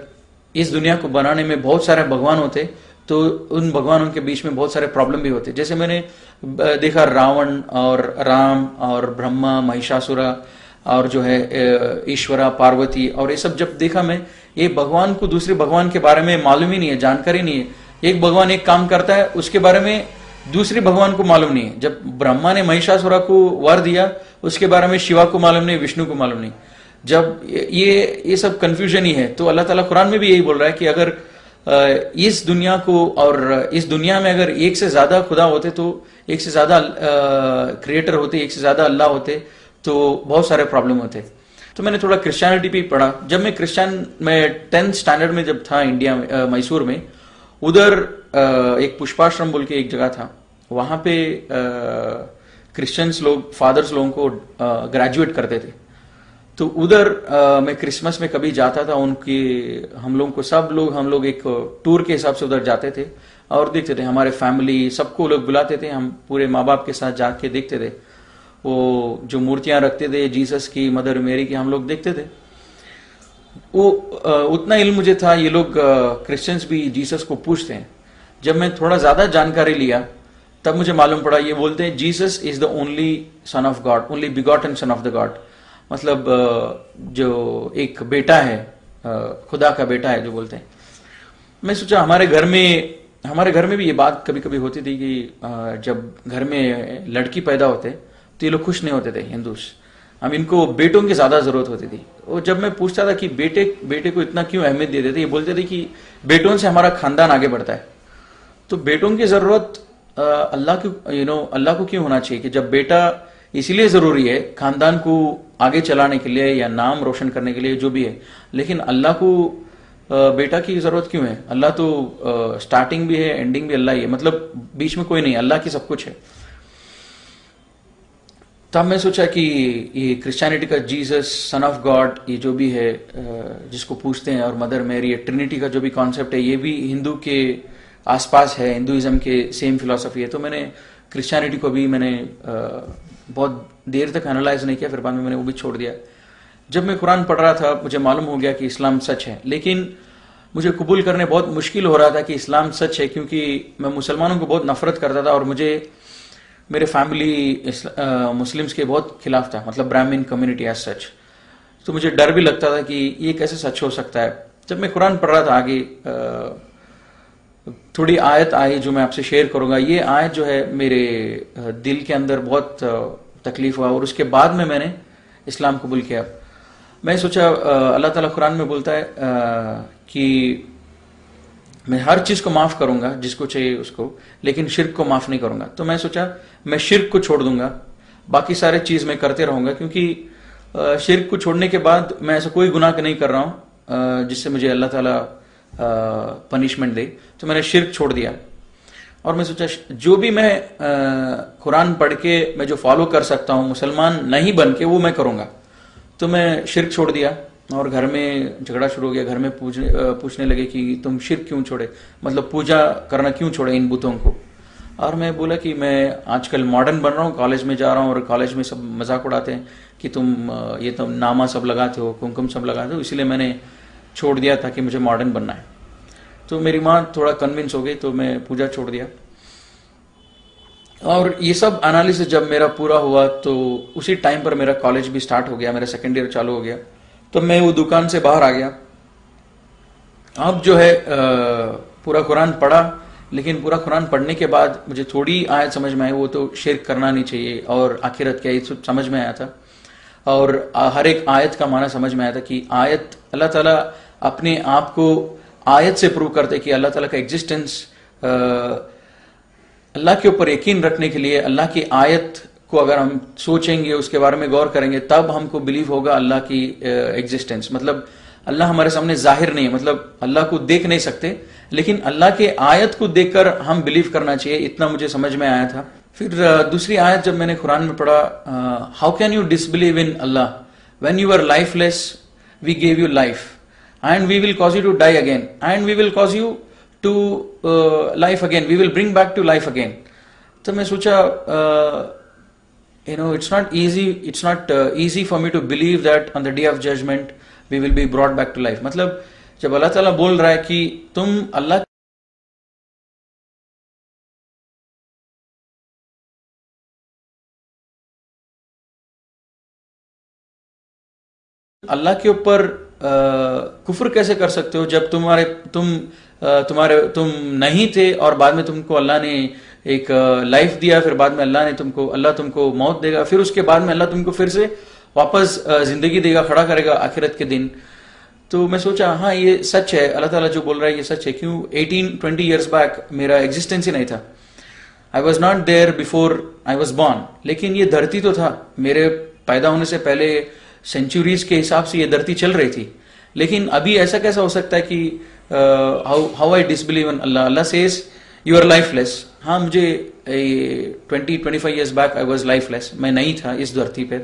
इस दुनिया को बनाने में बहुत सारे भगवान होते तो उन भगवानों के बीच में बहुत सारे प्रॉब्लम भी होते। जैसे मैंने देखा रावण और राम और ब्रह्मा, महिषासुरा और जो है ईश्वरा, पार्वती, और ये सब जब देखा मैं, एक भगवान को दूसरे भगवान के बारे में मालूम ही नहीं है, जानकारी नहीं है। एक भगवान एक काम करता है उसके बारे में दूसरे भगवान को मालूम नहीं है। जब ब्रह्मा ने महिषासुरा को वर दिया उसके बारे में शिवा को मालूम नहीं, विष्णु को मालूम नहीं। जब ये सब कंफ्यूजन ही है, तो अल्लाह ताला कुरान में भी यही बोल रहा है कि अगर इस दुनिया को, और इस दुनिया में अगर एक से ज्यादा खुदा होते, तो एक से ज्यादा क्रिएटर होते, एक से ज्यादा अल्लाह होते, तो बहुत सारे प्रॉब्लम होते। तो मैंने थोड़ा क्रिश्चियनिटी भी पढ़ा। जब मैं 10th स्टैंडर्ड में जब था इंडिया में, मैसूर में, उधर एक पुष्पाश्रम बोल के एक जगह था, वहां पे क्रिश्चियंस लोग, फादर्स लोगों को ग्रेजुएट करते थे। तो उधर मैं क्रिसमस में कभी जाता था, उनके हम लोग एक टूर के हिसाब से उधर जाते थे और देखते थे। हमारे फैमिली सबको लोग बुलाते थे, हम पूरे माँ बाप के साथ जाके देखते थे। वो जो मूर्तियां रखते थे जीसस की, मदर मेरी की, हम लोग देखते थे। वो उतना इल्म मुझे था, ये लोग क्रिश्चियंस भी जीसस को पूछते हैं। जब मैं थोड़ा ज्यादा जानकारी लिया तब मुझे मालूम पड़ा, ये बोलते हैं Jesus is the only son of God, only begotten son of the God. मतलब जो एक बेटा है, खुदा का बेटा है जो बोलते हैं। मैं सोचा हमारे घर में भी ये बात कभी कभी होती थी कि जब घर में लड़की पैदा होते तो ये लोग खुश नहीं होते थे हिंदूस, हम इनको बेटों की ज्यादा जरूरत होती थी। और जब मैं पूछता था कि बेटे को इतना क्यों अहमियत देते थे, ये बोलते थे कि बेटों से हमारा खानदान आगे बढ़ता है। तो बेटों की जरूरत अल्लाह को क्यों होना चाहिए, कि जब बेटा इसीलिए जरूरी है खानदान को आगे चलाने के लिए या नाम रोशन करने के लिए जो भी है, लेकिन अल्लाह को बेटा की जरूरत क्यों है? अल्लाह तो स्टार्टिंग भी है, एंडिंग भी अल्लाह ही है, मतलब बीच में कोई नहीं, अल्लाह की सब कुछ है। तब मैं सोचा कि ये क्रिश्चियनिटी का जीसस सन ऑफ गॉड, ये जो भी है जिसको पूछते हैं, और मदर मैरी, ट्रिनिटी का जो भी कॉन्सेप्ट है, ये भी हिंदू के आसपास है, हिंदुइज्म के सेम फिलॉसफी है, तो मैंने क्रिश्चियनिटी को भी मैंने बहुत देर तक एनालाइज नहीं किया, फिर बाद में मैंने वो भी छोड़ दिया। जब मैं कुरान पढ़ रहा था मुझे मालूम हो गया कि इस्लाम सच है, लेकिन मुझे कबूल करने बहुत मुश्किल हो रहा था कि इस्लाम सच है, क्योंकि मैं मुसलमानों को बहुत नफरत करता था और मुझे मेरे फैमिली मुस्लिम्स के बहुत खिलाफ था, मतलब ब्राह्मण कम्युनिटी एज सच। तो मुझे डर भी लगता था कि ये कैसे सच हो सकता है। जब मैं कुरान पढ़ रहा था आगे थोड़ी आयत आई जो मैं आपसे शेयर करूंगा। ये आयत जो है मेरे दिल के अंदर बहुत तकलीफ हुआ और उसके बाद में मैंने इस्लाम कबूल किया। मैं सोचा अल्लाह ताला कुरान में बोलता है कि मैं हर चीज को माफ करूंगा जिसको चाहिए उसको, लेकिन शिर्क को माफ नहीं करूंगा। तो मैं सोचा मैं शिर्क को छोड़ दूंगा, बाकी सारे चीज मैं करते रहूंगा, क्योंकि शिर्क को छोड़ने के बाद मैं ऐसा कोई गुनाह नहीं कर रहा हूं जिससे मुझे अल्लाह ताला पनिशमेंट दे। तो मैंने शिर्क छोड़ दिया और मैं सोचा जो भी मैं कुरान पढ़ के मैं जो फॉलो कर सकता हूं मुसलमान नहीं बन के, वो मैं करूंगा। तो मैं शिर्क छोड़ दिया और घर में झगड़ा शुरू हो गया। घर में पूछने लगे कि तुम शिर्क क्यों छोड़े, मतलब पूजा करना क्यों छोड़े इन बुतों को। और मैं बोला कि मैं आजकल मॉडर्न बन रहा हूँ, कॉलेज में जा रहा हूँ और कॉलेज में सब मजाक उड़ाते हैं कि तुम ये तो नामा सब लगाते हो, कुमकुम सब लगाते हो, इसलिए मैंने छोड़ दिया ताकि मुझे मॉडर्न बनना है। तो मेरी माँ थोड़ा कन्विंस हो गई, तो मैं पूजा छोड़ दिया। और ये सब एनालिसिस जब मेरा पूरा हुआ तो उसी टाइम पर मेरा कॉलेज भी स्टार्ट हो गया, मेरा सेकेंड ईयर चालू हो गया। तो मैं वो दुकान से बाहर आ गया। अब जो है पूरा कुरान पढ़ा, लेकिन पूरा कुरान पढ़ने के बाद मुझे थोड़ी आयत समझ में आई, वो तो शिर्क करना नहीं चाहिए और आखिरत क्या, ये सब समझ में आया था। और हर एक आयत का माना समझ में आया था कि आयत अल्लाह ताला अपने आप को आयत से प्रूव करते कि अल्लाह ताला का एग्जिस्टेंस, अल्लाह के ऊपर यकीन रखने के लिए अल्लाह की आयत को अगर हम सोचेंगे, उसके बारे में गौर करेंगे, तब हमको बिलीव होगा अल्लाह की एग्जिस्टेंस। मतलब अल्लाह हमारे सामने जाहिर नहीं है, मतलब अल्लाह को देख नहीं सकते, लेकिन अल्लाह के आयत को देखकर हम बिलीव करना चाहिए, इतना मुझे समझ में आया था। फिर दूसरी आयत जब मैंने कुरान में पढ़ा, how can you disbelieve in Allah when you are lifeless, we gave you life and we will cause you to die again and we will cause you to life again, we will bring back to life again. तो मैं सोचा it's not easy for me to believe that on the day of judgment we will be brought back to life। मतलब जब अल्लाह ताला बोल रहा है कि तुम अल्लाह के ऊपर कुफ्र कैसे कर सकते हो जब तुम नहीं थे और बाद में तुमको अल्लाह ने एक लाइफ दिया, फिर बाद में अल्लाह तुमको मौत देगा, फिर उसके बाद में अल्लाह तुमको फिर से वापस जिंदगी देगा, खड़ा करेगा आखिरत के दिन। तो मैं सोचा हाँ ये सच है, अल्लाह ताला जो बोल रहा है ये सच है। क्यों 18-20 ईयर्स बैक मेरा एग्जिस्टेंस ही नहीं था, I was not there before I was born. लेकिन ये धरती तो था, मेरे पैदा होने से पहले सेंचुरीज के हिसाब से ये धरती चल रही थी। लेकिन अभी ऐसा कैसा हो सकता है कि how I disbelieve in Allah. Allah says you are lifeless. हाँ मुझे 20-25 years back I was lifeless, मैं नहीं था इस धरती पर।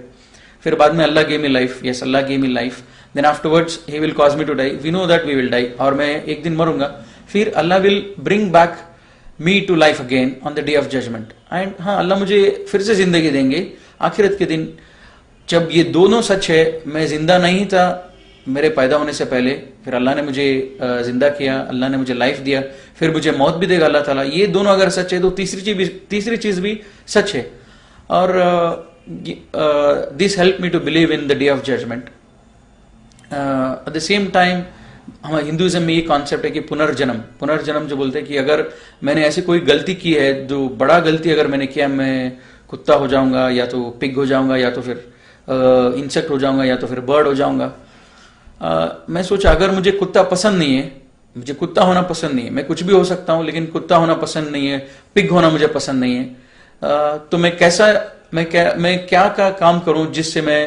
फिर बाद में Allah gave me life, yes Allah gave me life, then afterwards he will cause me to die, we know that we will die, और मैं एक दिन मरूंगा, फिर Allah will bring back me to life again on the day of judgment. And हाँ Allah मुझे फिर से जिंदगी देंगे आखिरत के दिन। जब ये दोनों सच है, मैं जिंदा नहीं था मेरे पैदा होने से पहले, फिर अल्लाह ने मुझे जिंदा किया, अल्लाह ने मुझे लाइफ दिया, फिर मुझे मौत भी देगा अल्लाह ताला। ये दोनों अगर सच है तो तीसरी चीज भी सच है। और this help me to believe in the day of judgment. At the same time हमारे हिंदुइज्म में ये कॉन्सेप्ट है कि पुनर्जन्म जो बोलते हैं कि अगर मैंने ऐसी कोई गलती की है, जो बड़ा गलती अगर मैंने किया, मैं कुत्ता हो जाऊंगा या तो पिग हो जाऊंगा या तो फिर इंसेक्ट हो जाऊंगा या तो फिर बर्ड हो जाऊंगा। मैं सोचा अगर मुझे कुत्ता पसंद नहीं है, मुझे कुत्ता होना पसंद नहीं है, मैं कुछ भी हो सकता हूं लेकिन कुत्ता होना पसंद नहीं है, पिग होना मुझे पसंद नहीं है, तो मैं क्या काम करूं जिससे मैं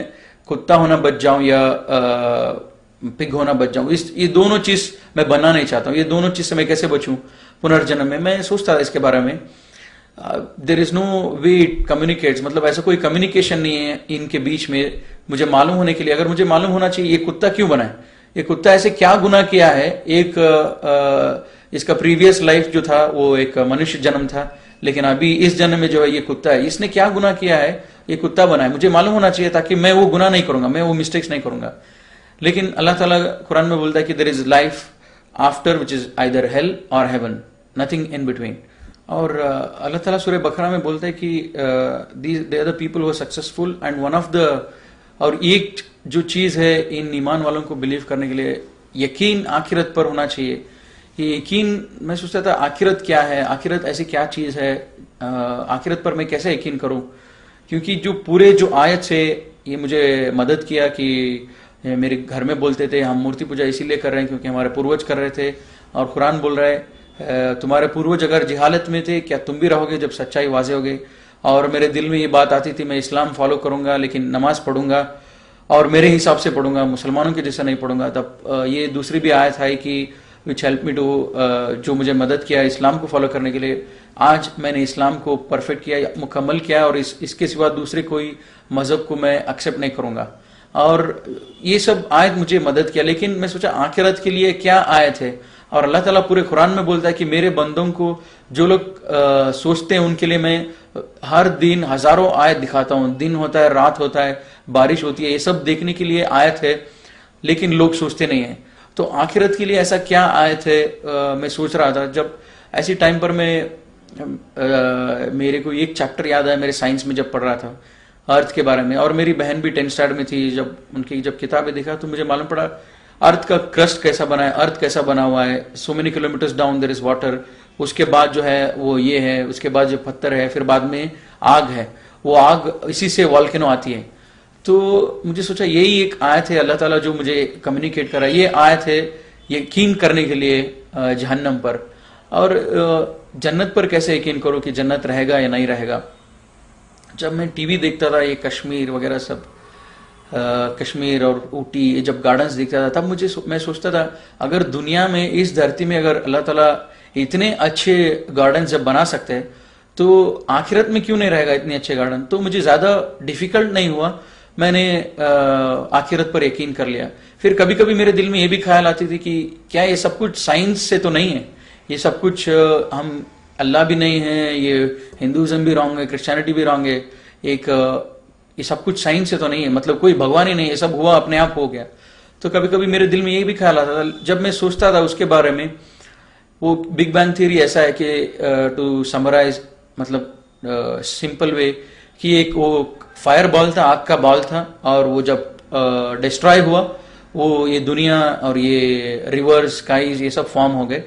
कुत्ता होना बच जाऊं या पिग होना बच जाऊं। ये दोनों चीज मैं बनना नहीं चाहता हूं, ये दोनों चीज से मैं कैसे बचूं पुनर्जन्म में। मैं सोचता था इसके बारे में। There is no way it communicates, मतलब ऐसा कोई कम्युनिकेशन नहीं है इनके बीच में मुझे मालूम होने के लिए। अगर मुझे मालूम होना चाहिए ये कुत्ता क्यों बना है, ये कुत्ता ऐसे क्या गुनाह किया है। एक इसका प्रीवियस लाइफ जो था वो एक मनुष्य जन्म था, लेकिन अभी इस जन्म में जो है ये कुत्ता है, इसने क्या गुनाह किया है, ये कुत्ता बना है। मुझे मालूम होना चाहिए ताकि मैं वो गुनाह नहीं करूंगा, मैं वो मिस्टेक्स नहीं करूंगा। लेकिन अल्लाह ताला कुरान में बोलता है कि there is life after which is either hell और हेवन, नथिंग इन बिटवीन। और अल्लाह ताला सूरह बकरा में बोलता है कि they are the people who are successful and one of the, और एक जो चीज है इन ईमान वालों को बिलीव करने के लिए, यकीन आखिरत पर होना चाहिए। ये यकीन, मैं सोचता था आखिरत क्या है, आखिरत ऐसी क्या चीज है, आखिरत पर मैं कैसे यकीन करूं। क्योंकि जो पूरे जो आयत से ये मुझे मदद किया कि मेरे घर में बोलते थे हम मूर्ति पूजा इसीलिए कर रहे हैं क्योंकि हमारे पूर्वज कर रहे थे, और कुरान बोल रहा है तुम्हारे पूर्वज अगर जिहालत में थे क्या तुम भी रहोगे जब सच्चाई वाजे होगे। और मेरे दिल में ये बात आती थी मैं इस्लाम फॉलो करूंगा लेकिन नमाज पढ़ूंगा और मेरे हिसाब से पढ़ूंगा, मुसलमानों के जैसा नहीं पढ़ूंगा। तब ये दूसरी भी आयत है कि विच हेल्प मी टू, जो मुझे मदद किया इस्लाम को फॉलो करने के लिए। आज मैंने इस्लाम को परफेक्ट किया, मुकम्मल किया, और इसके सिवा दूसरे कोई मजहब को मैं एक्सेप्ट नहीं करूंगा। और ये सब आयत मुझे मदद किया। लेकिन मैं सोचा आखिरत के लिए क्या आयत है, और अल्लाह ताला पूरे कुरान में बोलता है कि मेरे बंदों को जो लोग सोचते हैं उनके लिए मैं हर दिन हजारों आयत दिखाता हूं। दिन होता है, रात होता है, बारिश होती है, ये सब देखने के लिए आयत है, लेकिन लोग सोचते नहीं है। तो आखिरत के लिए ऐसा क्या आयत है, मैं सोच रहा था। जब ऐसी टाइम पर मैं मेरे को एक चैप्टर याद आया मेरे साइंस में जब पढ़ रहा था अर्थ के बारे में, और मेरी बहन भी 10th स्टैंडर्ड में थी। जब उनकी किताबें देखा तो मुझे मालूम पड़ा अर्थ का क्रस्ट कैसा बना है, अर्थ कैसा बना हुआ है, so many kilometres down there is water, उसके बाद जो है वो ये है, उसके बाद जो पत्थर है, फिर बाद में आग है, वो आग इसी से वॉल्केनो आती है। तो मुझे सोचा यही एक आयत है अल्लाह ताला जो मुझे कम्युनिकेट कर रहा है। ये आयत है यकीन करने के लिए जहन्नम पर, और जन्नत पर कैसे यकीन करो कि जन्नत रहेगा या नहीं रहेगा। जब मैं टीवी देखता था ये कश्मीर वगैरह सब, कश्मीर और ऊटी ये जब गार्डन्स देखता था, तब मैं सोचता था अगर दुनिया में इस धरती में अगर अल्लाह ताला इतने अच्छे गार्डन जब बना सकते हैं तो आखिरत में क्यों नहीं रहेगा इतने अच्छे गार्डन। तो मुझे ज्यादा डिफिकल्ट नहीं हुआ, मैंने आखिरत पर यकीन कर लिया। फिर कभी कभी मेरे दिल में ये भी ख्याल आती थी कि क्या ये सब कुछ साइंस से तो नहीं है, ये सब कुछ हम अल्लाह भी नहीं है, ये हिंदुइज्म भी रॉन्ग है, क्रिश्चियनिटी भी रॉन्ग है, एक ये सब कुछ साइंस से तो नहीं है, मतलब कोई भगवान ही नहीं, ये सब हुआ अपने आप हो गया। तो कभी कभी मेरे दिल में ये भी ख्याल आता था जब मैं सोचता था उसके बारे में। वो बिग बैंग थ्योरी ऐसा है कि टू समराइज, मतलब सिंपल वे, कि एक वो फायर बॉल था, आग का बॉल था, और वो जब डिस्ट्रॉय हुआ वो ये दुनिया और ये रिवर्स स्काईज ये सब फॉर्म हो गए।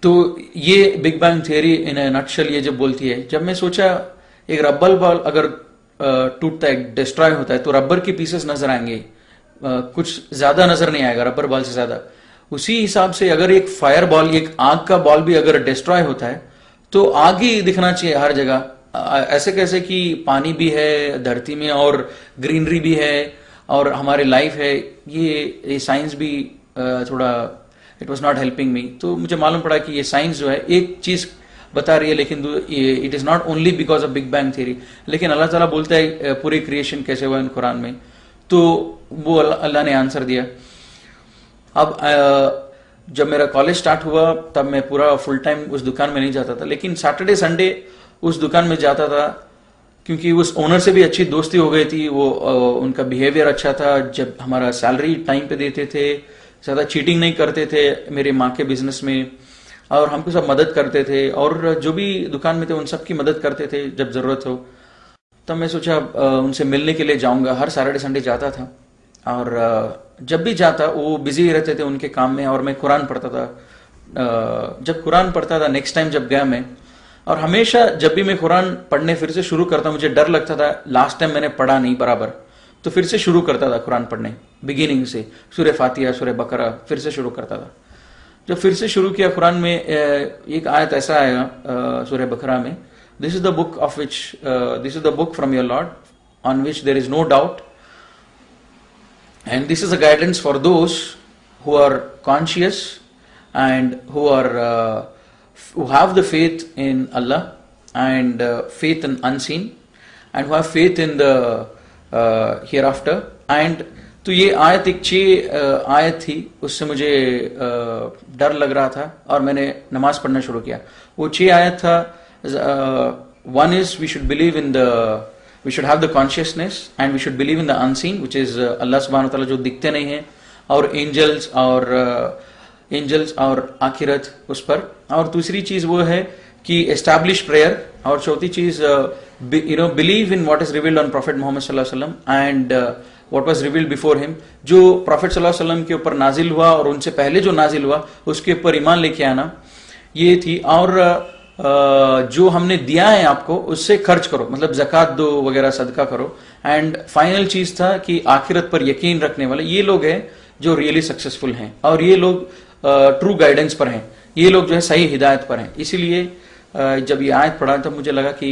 तो ये बिग बैंग थ्योरी इन नटशल ये जब बोलती है। जब मैं सोचा एक रबर बॉल अगर टूटता है, डिस्ट्रॉय होता है, तो रबर के पीसेस नजर आएंगे, कुछ ज्यादा नजर नहीं आएगा रबर बॉल से ज्यादा। उसी हिसाब से अगर एक फायर बॉल, एक आग का बॉल भी अगर डिस्ट्रॉय होता है तो आग ही दिखना चाहिए हर जगह। ऐसे कैसे कि पानी भी है धरती में और ग्रीनरी भी है और हमारी लाइफ है, ये साइंस भी थोड़ा it was not helping me. तो मुझे मालूम पड़ा कि ये साइंस जो है एक चीज बता रही है, लेकिन it is not only because of big bang theory. लेकिन अल्लाह ताला बोलता है पूरी क्रिएशन कैसे हुआ इन कुरान में, तो वो अल्लाह ने आंसर दिया। अब जब मेरा कॉलेज स्टार्ट हुआ तब मैं पूरा फुल टाइम उस दुकान में नहीं जाता था, लेकिन सैटरडे संडे उस दुकान में जाता था क्योंकि उस ओनर से भी अच्छी दोस्ती हो गई थी। वो उनका बिहेवियर अच्छा था, जब हमारा सैलरी टाइम पे देते थे, ज्यादा चीटिंग नहीं करते थे मेरे माँ के बिजनेस में, और हमको सब मदद करते थे, और जो भी दुकान में थे उन सब की मदद करते थे जब जरूरत हो। तब मैं सोचा उनसे मिलने के लिए जाऊंगा। हर सैटरडे संडे जाता था, और जब भी जाता वो बिजी रहते थे उनके काम में, और मैं कुरान पढ़ता था। जब कुरान पढ़ता था नेक्स्ट टाइम जब गया मैं, और हमेशा जब भी मैं कुरान पढ़ने फिर से शुरू करता, मुझे डर लगता था लास्ट टाइम मैंने पढ़ा नहीं बराबर, तो फिर से शुरू करता था कुरान पढ़ने बिगिनिंग से, सूरह फातिहा सूरह बकरा फिर से शुरू करता था। जब फिर से शुरू किया कुरान में, एक आयत ऐसा आएगा सूरह बकरा में, this is the book of which this is the book from your lord on which there is no doubt and this is a guidance for those who are conscious and who have the faith in Allah and faith in unseen and who have faith in the hereafter, and तो ये आयत एक 6 आयत थी, उससे मुझे डर लग रहा था और मैंने नमाज पढ़ना शुरू किया। वो 6 आयत था, one is we should believe in the, we should have the consciousness and we should believe in the unseen which is Allah सुब्हानहू व तआला जो दिखते नहीं है, और एंजल्स और आखिरत उस पर। और दूसरी चीज वो है कि एस्टैब्लिश प्रेयर, और चौथी चीज believe in what is revealed on prophet Muhammad सल्लल्लाहु अलैहि वसल्लम and what was revealed before him. जो प्रॉफिट सल्लल्लाहु अलैहि वसल्लम के ऊपर नाजिल हुआ और उनसे पहले जो नाजिल हुआ उसके ऊपर ईमान लेके आना, ये थी। और जो हमने दिया है आपको उससे खर्च करो, मतलब जक़ात दो वगैरह, सदका करो। एंड फाइनल चीज था कि आखिरत पर यकीन रखने वाले ये लोग हैं जो रियली सक्सेसफुल हैं, और ये लोग ट्रू गाइडेंस पर हैं, ये लोग जो है सही हिदायत पर हैं। इसीलिए जब ये आयत पढ़ा तब मुझे लगा कि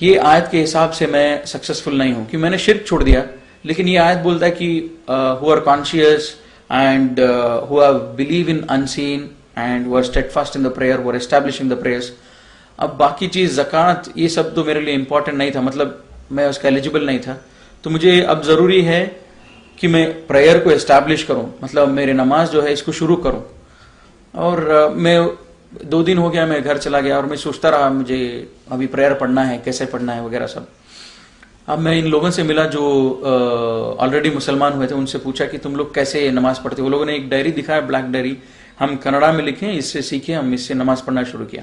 ये आयत के हिसाब से मैं सक्सेसफुल नहीं हूं, कि मैंने शिर्क छोड़ दिया। लेकिन ये आयत बोलता है कि who are conscious and who believe in unseen and were steadfast in the prayer, were establishing the prayers. अब बाकी चीज ज़कात ये सब तो मेरे लिए इंपॉर्टेंट नहीं था, मतलब मैं उसका एलिजिबल नहीं था। तो मुझे अब जरूरी है कि मैं प्रेयर को एस्टैब्लिश करूं, मतलब मेरे नमाज जो है इसको शुरू करूं। और मैं 2 दिन हो गया, मैं घर चला गया और मैं सोचता रहा मुझे अभी प्रेयर पढ़ना है, कैसे पढ़ना है वगैरह सब। अब मैं इन लोगों से मिला जो ऑलरेडी मुसलमान हुए थे, उनसे पूछा कि तुम लोग कैसे नमाज पढ़ते हो। वो लोगों ने एक डायरी दिखाया, ब्लैक डायरी, हम कन्नड़ा में लिखे, इससे सीखे, हम इससे नमाज पढ़ना शुरू किया।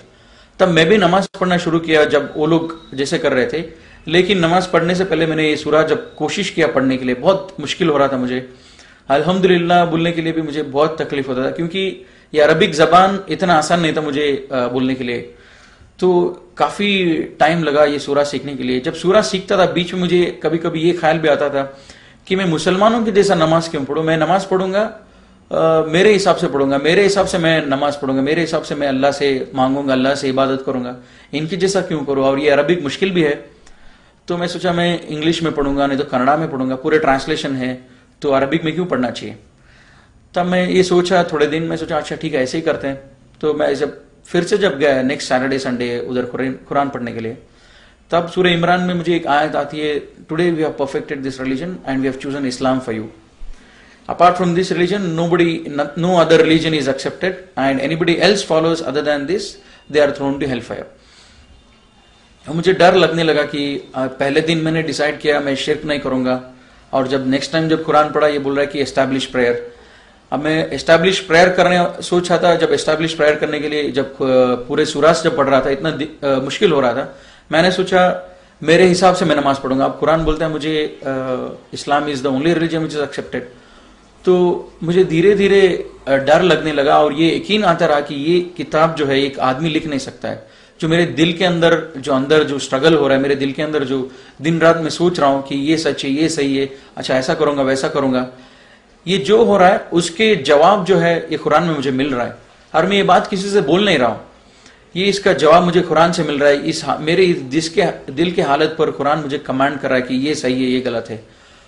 तब मैं भी नमाज पढ़ना शुरू किया जब वो लोग जैसे कर रहे थे। लेकिन नमाज पढ़ने से पहले मैंने ये सूरा जब कोशिश किया पढ़ने के लिए, बहुत मुश्किल हो रहा था मुझे। अल्हम्दुलिल्लाह बोलने के लिए भी मुझे बहुत तकलीफ होता था, क्योंकि ये अरबिक जबान इतना आसान नहीं था मुझे बोलने के लिए। तो काफी टाइम लगा ये सूरा सीखने के लिए। जब सूरा सीखता था बीच में मुझे कभी कभी ये ख्याल भी आता था कि मैं मुसलमानों की जैसा नमाज क्यों पढ़ूं। मैं नमाज पढ़ूंगा मेरे हिसाब से पढ़ूंगा, मेरे हिसाब से मैं नमाज पढ़ूंगा, मेरे हिसाब से मैं अल्लाह से मांगूंगा, अल्लाह से इबादत करूंगा, इनकी जैसा क्यों करूं। और ये अरबिक मुश्किल भी है, तो मैं सोचा मैं इंग्लिश में पढ़ूंगा, नहीं तो कन्नड़ा में पढ़ूंगा, पूरे ट्रांसलेशन है, तो अरबिक में क्यों पढ़ना चाहिए। तब मैं ये सोचा, थोड़े दिन मैं सोचा अच्छा ठीक है ऐसे ही करते हैं। तो मैं जब फिर से जब गया नेक्स्ट सैटरडे संडे उधर कुरान पढ़ने के लिए, तब सूरह इमरान में मुझे एक आयत आती है, today we have perfected this religion and we have chosen Islam for you. Apart from this religion, no other religion is accepted, and anybody else follows other than this, they are thrown to hellfire. मुझे डर लगने लगा कि पहले दिन मैंने decide किया मैं शिर्क नहीं करूंगा, और जब नेक्स्ट टाइम जब कुरान पढ़ा ये बोल रहा है कि एस्टैब्लिश प्रेयर। अब मैं एस्टैब्लिश प्रेयर करने सोच रहा था। जब एस्टैब्लिश प्रेयर करने के लिए जब पूरे सूरास जब पढ़ रहा था, इतना मुश्किल हो रहा था, मैंने सोचा मेरे हिसाब से मैं नमाज पढ़ूंगा। अब कुरान बोलता है मुझे Islam is the only religion which is accepted. तो मुझे धीरे धीरे डर लगने लगा, और ये यकीन आता रहा कि ये किताब जो है एक आदमी लिख नहीं सकता है। जो मेरे दिल के अंदर जो स्ट्रगल हो रहा है, मेरे दिल के अंदर जो दिन रात में सोच रहा हूं कि ये सच है, ये सही है, अच्छा ऐसा करूंगा वैसा करूंगा, ये जो हो रहा है उसके जवाब जो है ये कुरान में मुझे मिल रहा है। और मैं ये बात किसी से बोल नहीं रहा हूं, ये इसका जवाब मुझे कुरान से मिल रहा है। मेरे जिसके दिल के हालत पर कुरान मुझे कमांड कर रहा है कि ये सही है, ये गलत है।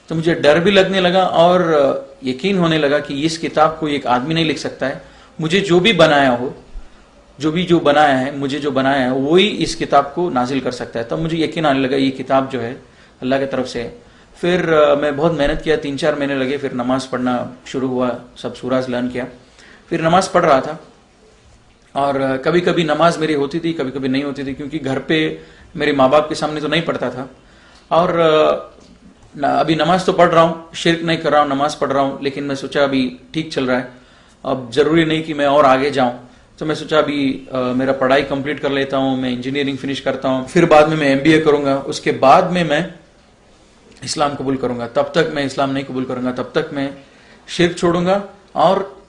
तो मुझे डर भी लगने लगा और यकीन होने लगा कि इस किताब को एक आदमी नहीं लिख सकता है। मुझे जो भी बनाया हो, जो बनाया है, मुझे जो बनाया है वही इस किताब को नाजिल कर सकता है। तब मुझे यकीन आने लगा ये किताब जो है अल्लाह की तरफ से। फिर मैं बहुत मेहनत किया, 3-4 महीने लगे, फिर नमाज पढ़ना शुरू हुआ, सब सूराज लर्न किया, फिर नमाज पढ़ रहा था। और कभी कभी नमाज मेरी होती थी, कभी कभी नहीं होती थी, क्योंकि घर पे मेरे माँ बाप के सामने तो नहीं पढ़ता था। और अभी नमाज तो पढ़ रहा हूँ, शिर्क नहीं कर रहा हूँ, नमाज पढ़ रहा हूँ, लेकिन मैं सोचा अभी ठीक चल रहा है, अब जरूरी नहीं कि मैं और आगे जाऊं। तो मैं सोचा अभी मेरा पढ़ाई कंप्लीट कर लेता हूं, मैं इंजीनियरिंग फिनिश करता हूं, फिर बाद में मैं एमबीए करूंगा, उसके बाद में मैं इस्लाम कबूल करूंगा। तब तक मैं इस्लाम नहीं कबूल करूंगा, तब तक मैं शिर्क छोड़ूंगा और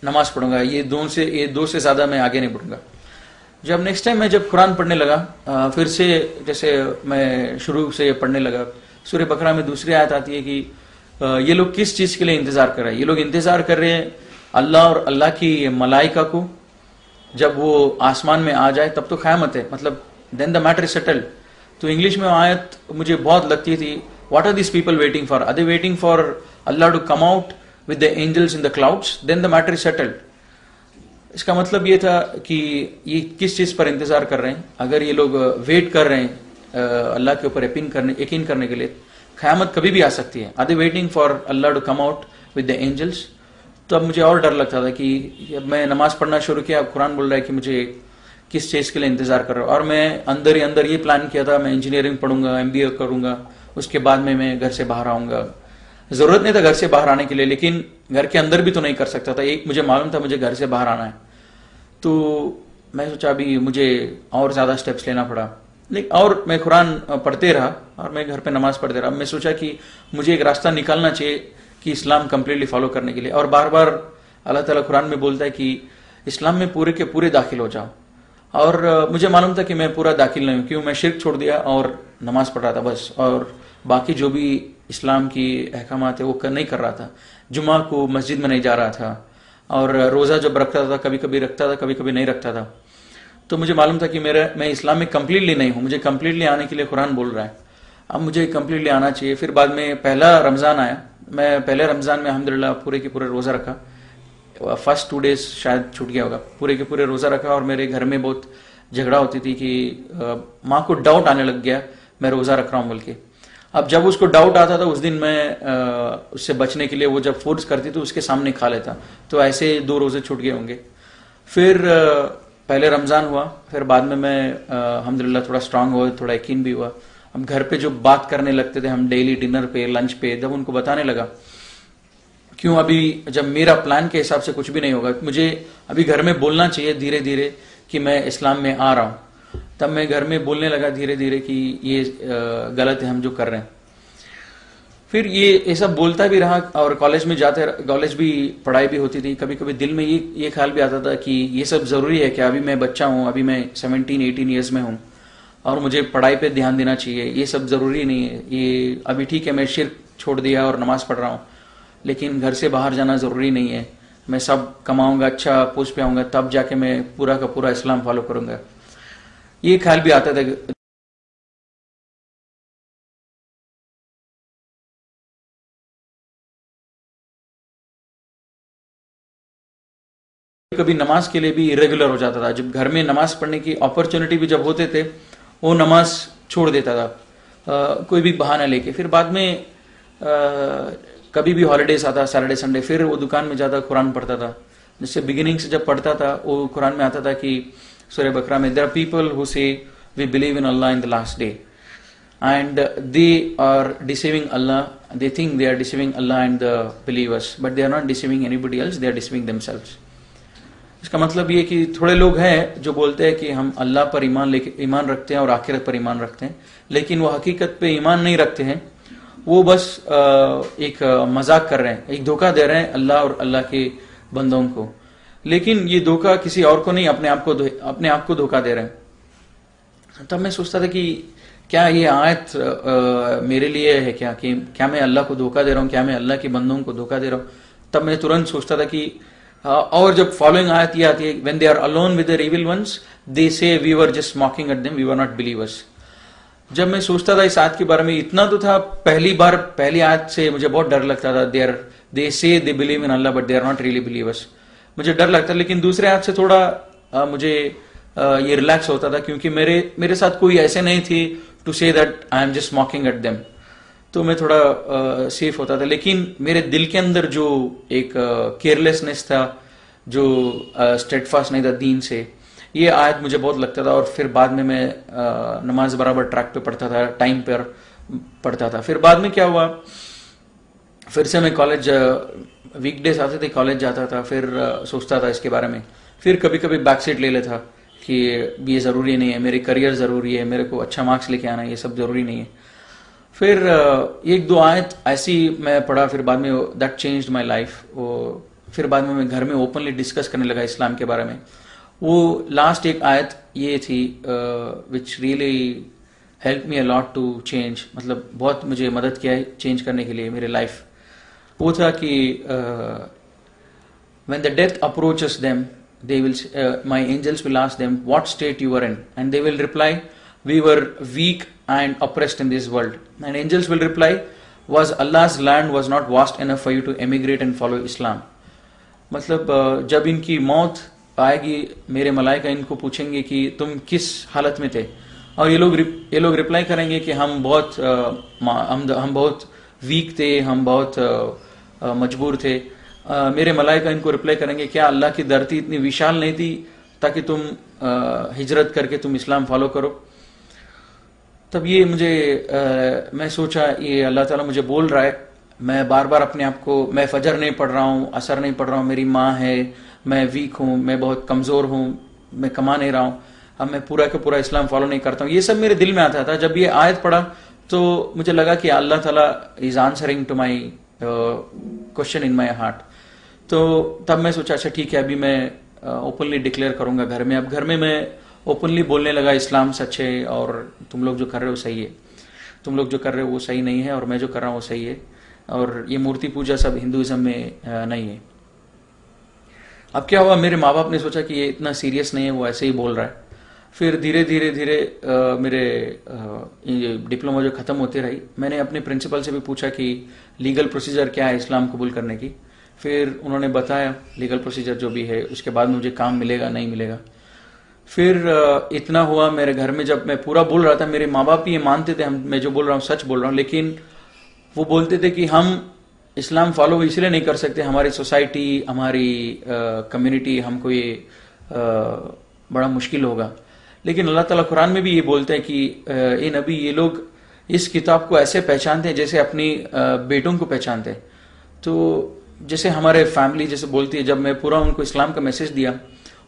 नमाज पढ़ूंगा। ये दो से ज्यादा मैं आगे नहीं बढ़ूंगा। जब नेक्स्ट टाइम मैं जब कुरान पढ़ने लगा, फिर से जैसे मैं शुरू से पढ़ने लगा, सूरह बकरा में दूसरी आयत आती है कि ये लोग किस चीज के लिए इंतजार कर रहे हैं। ये लोग इंतजार कर रहे हैं अल्लाह और अल्लाह की मलाइका को, जब वो आसमान में आ जाए तब तो क़यामत है, मतलब then the matter is settled. तो इंग्लिश में आयत मुझे बहुत लगती थी, what are this people waiting for, are they waiting for Allah to come out with the angels in the clouds, then the matter is settled. इसका मतलब ये था कि ये किस चीज पर इंतजार कर रहे हैं। अगर ये लोग वेट कर रहे हैं अल्लाह के ऊपर यकीन करने के लिए, क़यामत कभी भी आ सकती है, are they waiting for Allah to come out with the angels. तो अब मुझे और डर लगता था कि अब मैं नमाज पढ़ना शुरू किया, अब कुरान बोल रहा है कि मुझे किस चीज़ के लिए इंतजार कर रहा हूँ, और मैं अंदर ही अंदर ये प्लान किया था मैं इंजीनियरिंग पढ़ूंगा, MBA करूंगा, उसके बाद में मैं घर से बाहर आऊंगा। जरूरत नहीं था घर से बाहर आने के लिए, लेकिन घर के अंदर भी तो नहीं कर सकता था, एक मुझे मालूम था मुझे घर से बाहर आना है। तो मैं सोचा अभी मुझे और ज्यादा स्टेप्स लेना पड़ा, लेकिन और मैं कुरान पढ़ते रहा और मैं घर पे नमाज पढ़ते रहा। मैं सोचा कि मुझे एक रास्ता निकालना चाहिए कि इस्लाम कंप्लीटली फॉलो करने के लिए, और बार बार अल्लाह ताला कुरान में बोलता है कि इस्लाम में पूरे के पूरे दाखिल हो जाओ। और मुझे मालूम था कि मैं पूरा दाखिल नहीं हूँ, क्यों मैं शिर्क छोड़ दिया और नमाज पढ़ रहा था बस, और बाकी जो भी इस्लाम की अहकामात है वो नहीं कर रहा था। जुमा को मस्जिद में नहीं जा रहा था, और रोज़ा जब रखता था कभी कभी रखता था, कभी कभी नहीं रखता था। तो मुझे मालूम था कि मैं इस्लाम में कंप्लीटली नहीं हूँ, मुझे कंप्लीटली आने के लिए कुरान बोल रहा है, अब मुझे कंप्लीटली आना चाहिए। फिर बाद में पहला रमज़ान आया, मैं पहले रमज़ान में अल्हम्दुलिल्लाह पूरे के पूरे रोज़ा रखा। फर्स्ट 2 डेज शायद छूट गया होगा, पूरे के पूरे रोज़ा रखा। और मेरे घर में बहुत झगड़ा होती थी कि माँ को डाउट आने लग गया मैं रोज़ा रख रहा हूँ बोल के। अब जब उसको डाउट आता था उस दिन मैं उससे बचने के लिए वो जब फोर्स करती तो उसके सामने खा लेता। तो ऐसे 2 रोज़े छूट गए होंगे। फिर पहले रमज़ान हुआ, फिर बाद में मैं अल्हम्दुलिल्लाह थोड़ा स्ट्रांग हुआ, थोड़ा यकीन भी हुआ। अब घर पे जो बात करने लगते थे हम डेली डिनर पे, लंच पे, जब उनको बताने लगा क्यों अभी जब मेरा प्लान के हिसाब से कुछ भी नहीं होगा, मुझे अभी घर में बोलना चाहिए धीरे धीरे कि मैं इस्लाम में आ रहा हूं, तब मैं घर में बोलने लगा धीरे धीरे कि ये गलत है हम जो कर रहे हैं। फिर ये सब बोलता भी रहा, और कॉलेज में जाते, कॉलेज भी पढ़ाई भी होती थी, कभी कभी दिल में ये ख्याल भी आता था कि ये सब जरूरी है क्या, अभी मैं बच्चा हूँ, अभी मैं 17-18 ईयर्स में हूँ और मुझे पढ़ाई पे ध्यान देना चाहिए, ये सब जरूरी नहीं है। ये अभी ठीक है मैं शिर्क छोड़ दिया और नमाज पढ़ रहा हूँ, लेकिन घर से बाहर जाना जरूरी नहीं है। मैं सब कमाऊंगा, अच्छा पोस्ट पे आऊंगा, तब जाके मैं पूरा का पूरा इस्लाम फॉलो करूंगा, ये ख्याल भी आता था। कभी नमाज के लिए भी इरेगुलर हो जाता था, जब घर में नमाज पढ़ने की अपॉर्चुनिटी भी जब होते थे वो नमाज छोड़ देता था कोई भी बहाना लेके। फिर बाद में कभी भी हॉलीडेज आता, सैटरडे संडे, फिर वो दुकान में जाता, कुरान पढ़ता था। जिससे बिगिनिंग से जब पढ़ता था वो कुरान में आता था कि सूरह बकरा में there are people who say we believe in Allah in the last day and they are deceiving Allah, they think they are deceiving Allah and the believers, but they are not deceiving anybody else, they are deceiving themselves. इसका मतलब ये कि थोड़े लोग हैं जो बोलते हैं कि हम अल्लाह पर ईमान रखते हैं और आखिरत पर ईमान रखते हैं, लेकिन वो हकीकत पे ईमान नहीं रखते हैं, वो बस एक मजाक कर रहे हैं, एक धोखा दे रहे हैं अल्लाह और अल्लाह के बंदों को। लेकिन ये धोखा किसी और को नहीं, अपने आप को धोखा दे रहे हैं। तब मैं सोचता था कि क्या ये आयत मेरे लिए है क्या, कि क्या मैं अल्लाह को धोखा दे रहा हूँ, क्या मैं अल्लाह के बंदों को धोखा दे रहा हूँ। तब मैं तुरंत सोचता था कि और जब फॉलोइंग आयत ये आती है, when they are alone with their evil ones they say we were just mocking at them, we were not believers. जब मैं सोचता था इस आयत के बारे में, इतना तो था, पहली आयत से मुझे बहुत डर लगता था, they say they believe in Allah but they are not really believers, मुझे डर लगता। लेकिन दूसरे आयत से थोड़ा मुझे ये रिलैक्स होता था, क्योंकि मेरे साथ कोई ऐसे नहीं थी to say that I am just mocking at them, तो मैं थोड़ा सेफ होता था। लेकिन मेरे दिल के अंदर जो एक केयरलेसनेस था, जो स्टेडफास्ट नहीं था दीन से, ये आयत मुझे बहुत लगता था। और फिर बाद में मैं नमाज बराबर ट्रैक पे पढ़ता था, टाइम पर पढ़ता था। फिर बाद में क्या हुआ, फिर से मैं कॉलेज, वीकडेज आते थे, कॉलेज जाता था, फिर सोचता था इसके बारे में, फिर कभी कभी बैक सीट ले लेता कि ये ज़रूरी नहीं है, मेरे करियर ज़रूरी है, मेरे को अच्छा मार्क्स लेके आना है, ये सब ज़रूरी नहीं है। फिर 1-2 आयत ऐसी मैं पढ़ा, फिर बाद में दैट चेंज्ड माय लाइफ। वो फिर बाद में मैं घर में ओपनली डिस्कस करने लगा इस्लाम के बारे में। वो लास्ट एक आयत ये थी which really help me a lot to change, मतलब बहुत मुझे मदद किया है चेंज करने के लिए मेरे लाइफ। वो था कि when the death approaches them, they will my angels will ask them what state you were in, and they will reply, we were weak and oppressed in this world. And angels will reply, was Allah's land was not vast enough for you to emigrate and follow Islam. मतलब जब इनकी मौत आएगी, मेरे मलाइका इनको पूछेंगे कि तुम किस हालत में थे, और ये लोग रिप्लाई करेंगे कि हम बहुत हम बहुत वीक थे, हम बहुत मजबूर थे। मेरे मलाइका इनको रिप्लाई करेंगे, क्या अल्लाह की धरती इतनी विशाल नहीं थी ताकि तुम हिजरत करके तुम इस्लाम फॉलो करो? तब ये मुझे मैं सोचा ये अल्लाह ताला मुझे बोल रहा है। मैं बार बार अपने आप को, मैं फजर नहीं पढ़ रहा हूँ, असर नहीं पढ़ रहा हूँ, मेरी माँ है, मैं वीक हूँ, मैं बहुत कमज़ोर हूँ, मैं कमा नहीं रहा हूँ, अब मैं पूरा का पूरा इस्लाम फॉलो नहीं करता हूँ। ये सब मेरे दिल में आता था। जब ये आयत पढ़ा तो मुझे लगा कि अल्लाह ताला is answering to my question in my heart. तो तब मैं सोचा अच्छा ठीक है, अभी मैं ओपनली डिक्लेयर करूंगा घर में। अब घर में मैं ओपनली बोलने लगा इस्लाम सच है और तुम लोग जो कर रहे हो सही है, तुम लोग जो कर रहे हो वो सही नहीं है और मैं जो कर रहा हूँ वो सही है, और ये मूर्ति पूजा सब हिंदुइज्म में नहीं है। अब क्या हुआ, मेरे माँ बाप ने सोचा कि ये इतना सीरियस नहीं है, वो ऐसे ही बोल रहा है। फिर धीरे धीरे धीरे मेरे ये डिप्लोमा जो ख़त्म होती रही, मैंने अपने प्रिंसिपल से भी पूछा कि लीगल प्रोसीजर क्या है इस्लाम कबूल करने की। फिर उन्होंने बताया लीगल प्रोसीजर जो भी है, उसके बाद मुझे काम मिलेगा नहीं मिलेगा। फिर इतना हुआ मेरे घर में, जब मैं पूरा बोल रहा था मेरे माँ बाप भी ये मानते थे मैं जो बोल रहा हूँ सच बोल रहा हूँ, लेकिन वो बोलते थे कि हम इस्लाम फॉलो इसलिए नहीं कर सकते, हमारी सोसाइटी, हमारी कम्युनिटी, हमको ये बड़ा मुश्किल होगा। लेकिन अल्लाह ताला कुरान में भी ये बोलते हैं कि ये नबी, ये लोग इस किताब को ऐसे पहचानते हैं जैसे अपनी बेटों को पहचानते हैं। तो जैसे हमारे फैमिली जैसे बोलती है, जब मैं पूरा उनको इस्लाम का मैसेज दिया,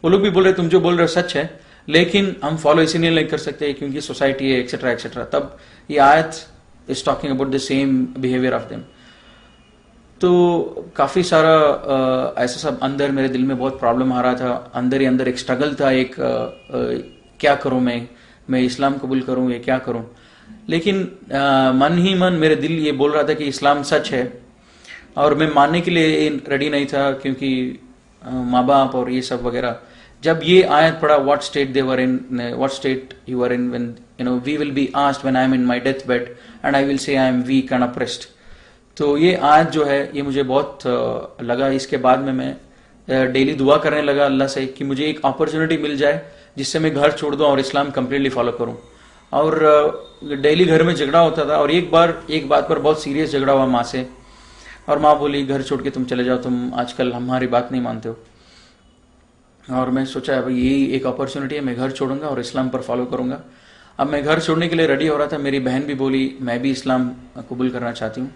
वो लोग भी बोल रहे तुम जो बोल रहे हो सच है, लेकिन हम फॉलो इसीलिए नहीं कर सकते क्योंकि सोसाइटी है एक्सेट्रा एक्सेट्रा। तब ये आयत is talking about the same behaviour of them. तो काफी सारा ऐसा सब अंदर मेरे दिल में बहुत प्रॉब्लम आ रहा था, अंदर ही अंदर एक स्ट्रगल था, एक क्या करूं मैं इस्लाम कबूल करूं या क्या करूं। लेकिन मन ही मन मेरे दिल ये बोल रहा था कि इस्लाम सच है, और मैं मानने के लिए रेडी नहीं था क्योंकि माँ बाप और ये सब वगैरह। जब ये आयत पढ़ा, what state they were in, what state you are in when you know we will be asked when I am in my death bed and I will say I am weak and oppressed. तो ये आयत जो है ये मुझे बहुत लगा। इसके बाद में मैं डेली दुआ करने लगा अल्लाह से कि मुझे एक अपॉर्चुनिटी मिल जाए जिससे मैं घर छोड़ दूं और इस्लाम कंप्लीटली फॉलो करूं। और डेली घर में झगड़ा होता था, और एक बात पर बहुत सीरियस झगड़ा हुआ माँ से, और माँ बोली घर छोड़ के तुम चले जाओ, तुम आजकल हमारी बात नहीं मानते हो। और मैं सोचा भाई यही एक अपॉर्चुनिटी है, मैं घर छोड़ूंगा और इस्लाम पर फॉलो करूंगा। अब मैं घर छोड़ने के लिए रेडी हो रहा था, मेरी बहन भी बोली मैं भी इस्लाम कबूल करना चाहती हूँ।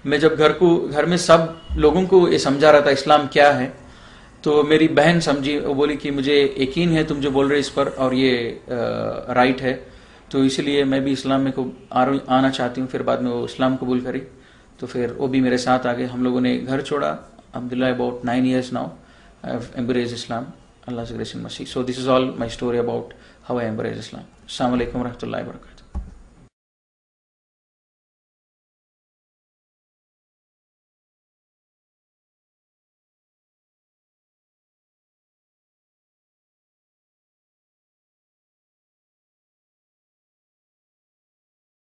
मैं जब घर में सब लोगों को ये समझा रहा था इस्लाम क्या है, तो मेरी बहन समझी, वो बोली कि मुझे यकीन है तुम जो बोल रहे इस पर, और ये राइट है, तो इसलिए मैं भी इस्लाम में को आना चाहती हूँ। फिर बाद में वो इस्लाम कबूल करी, तो फिर वो भी मेरे साथ आ गए। हम लोगों ने घर छोड़ा। Abdullah about 9 years now I have embraced Islam, Allah grace in mercy. So this is all my story about how I embraced Islam. अस्सलाम वालेकुम व रहमतुल्लाहि व बरकातहू।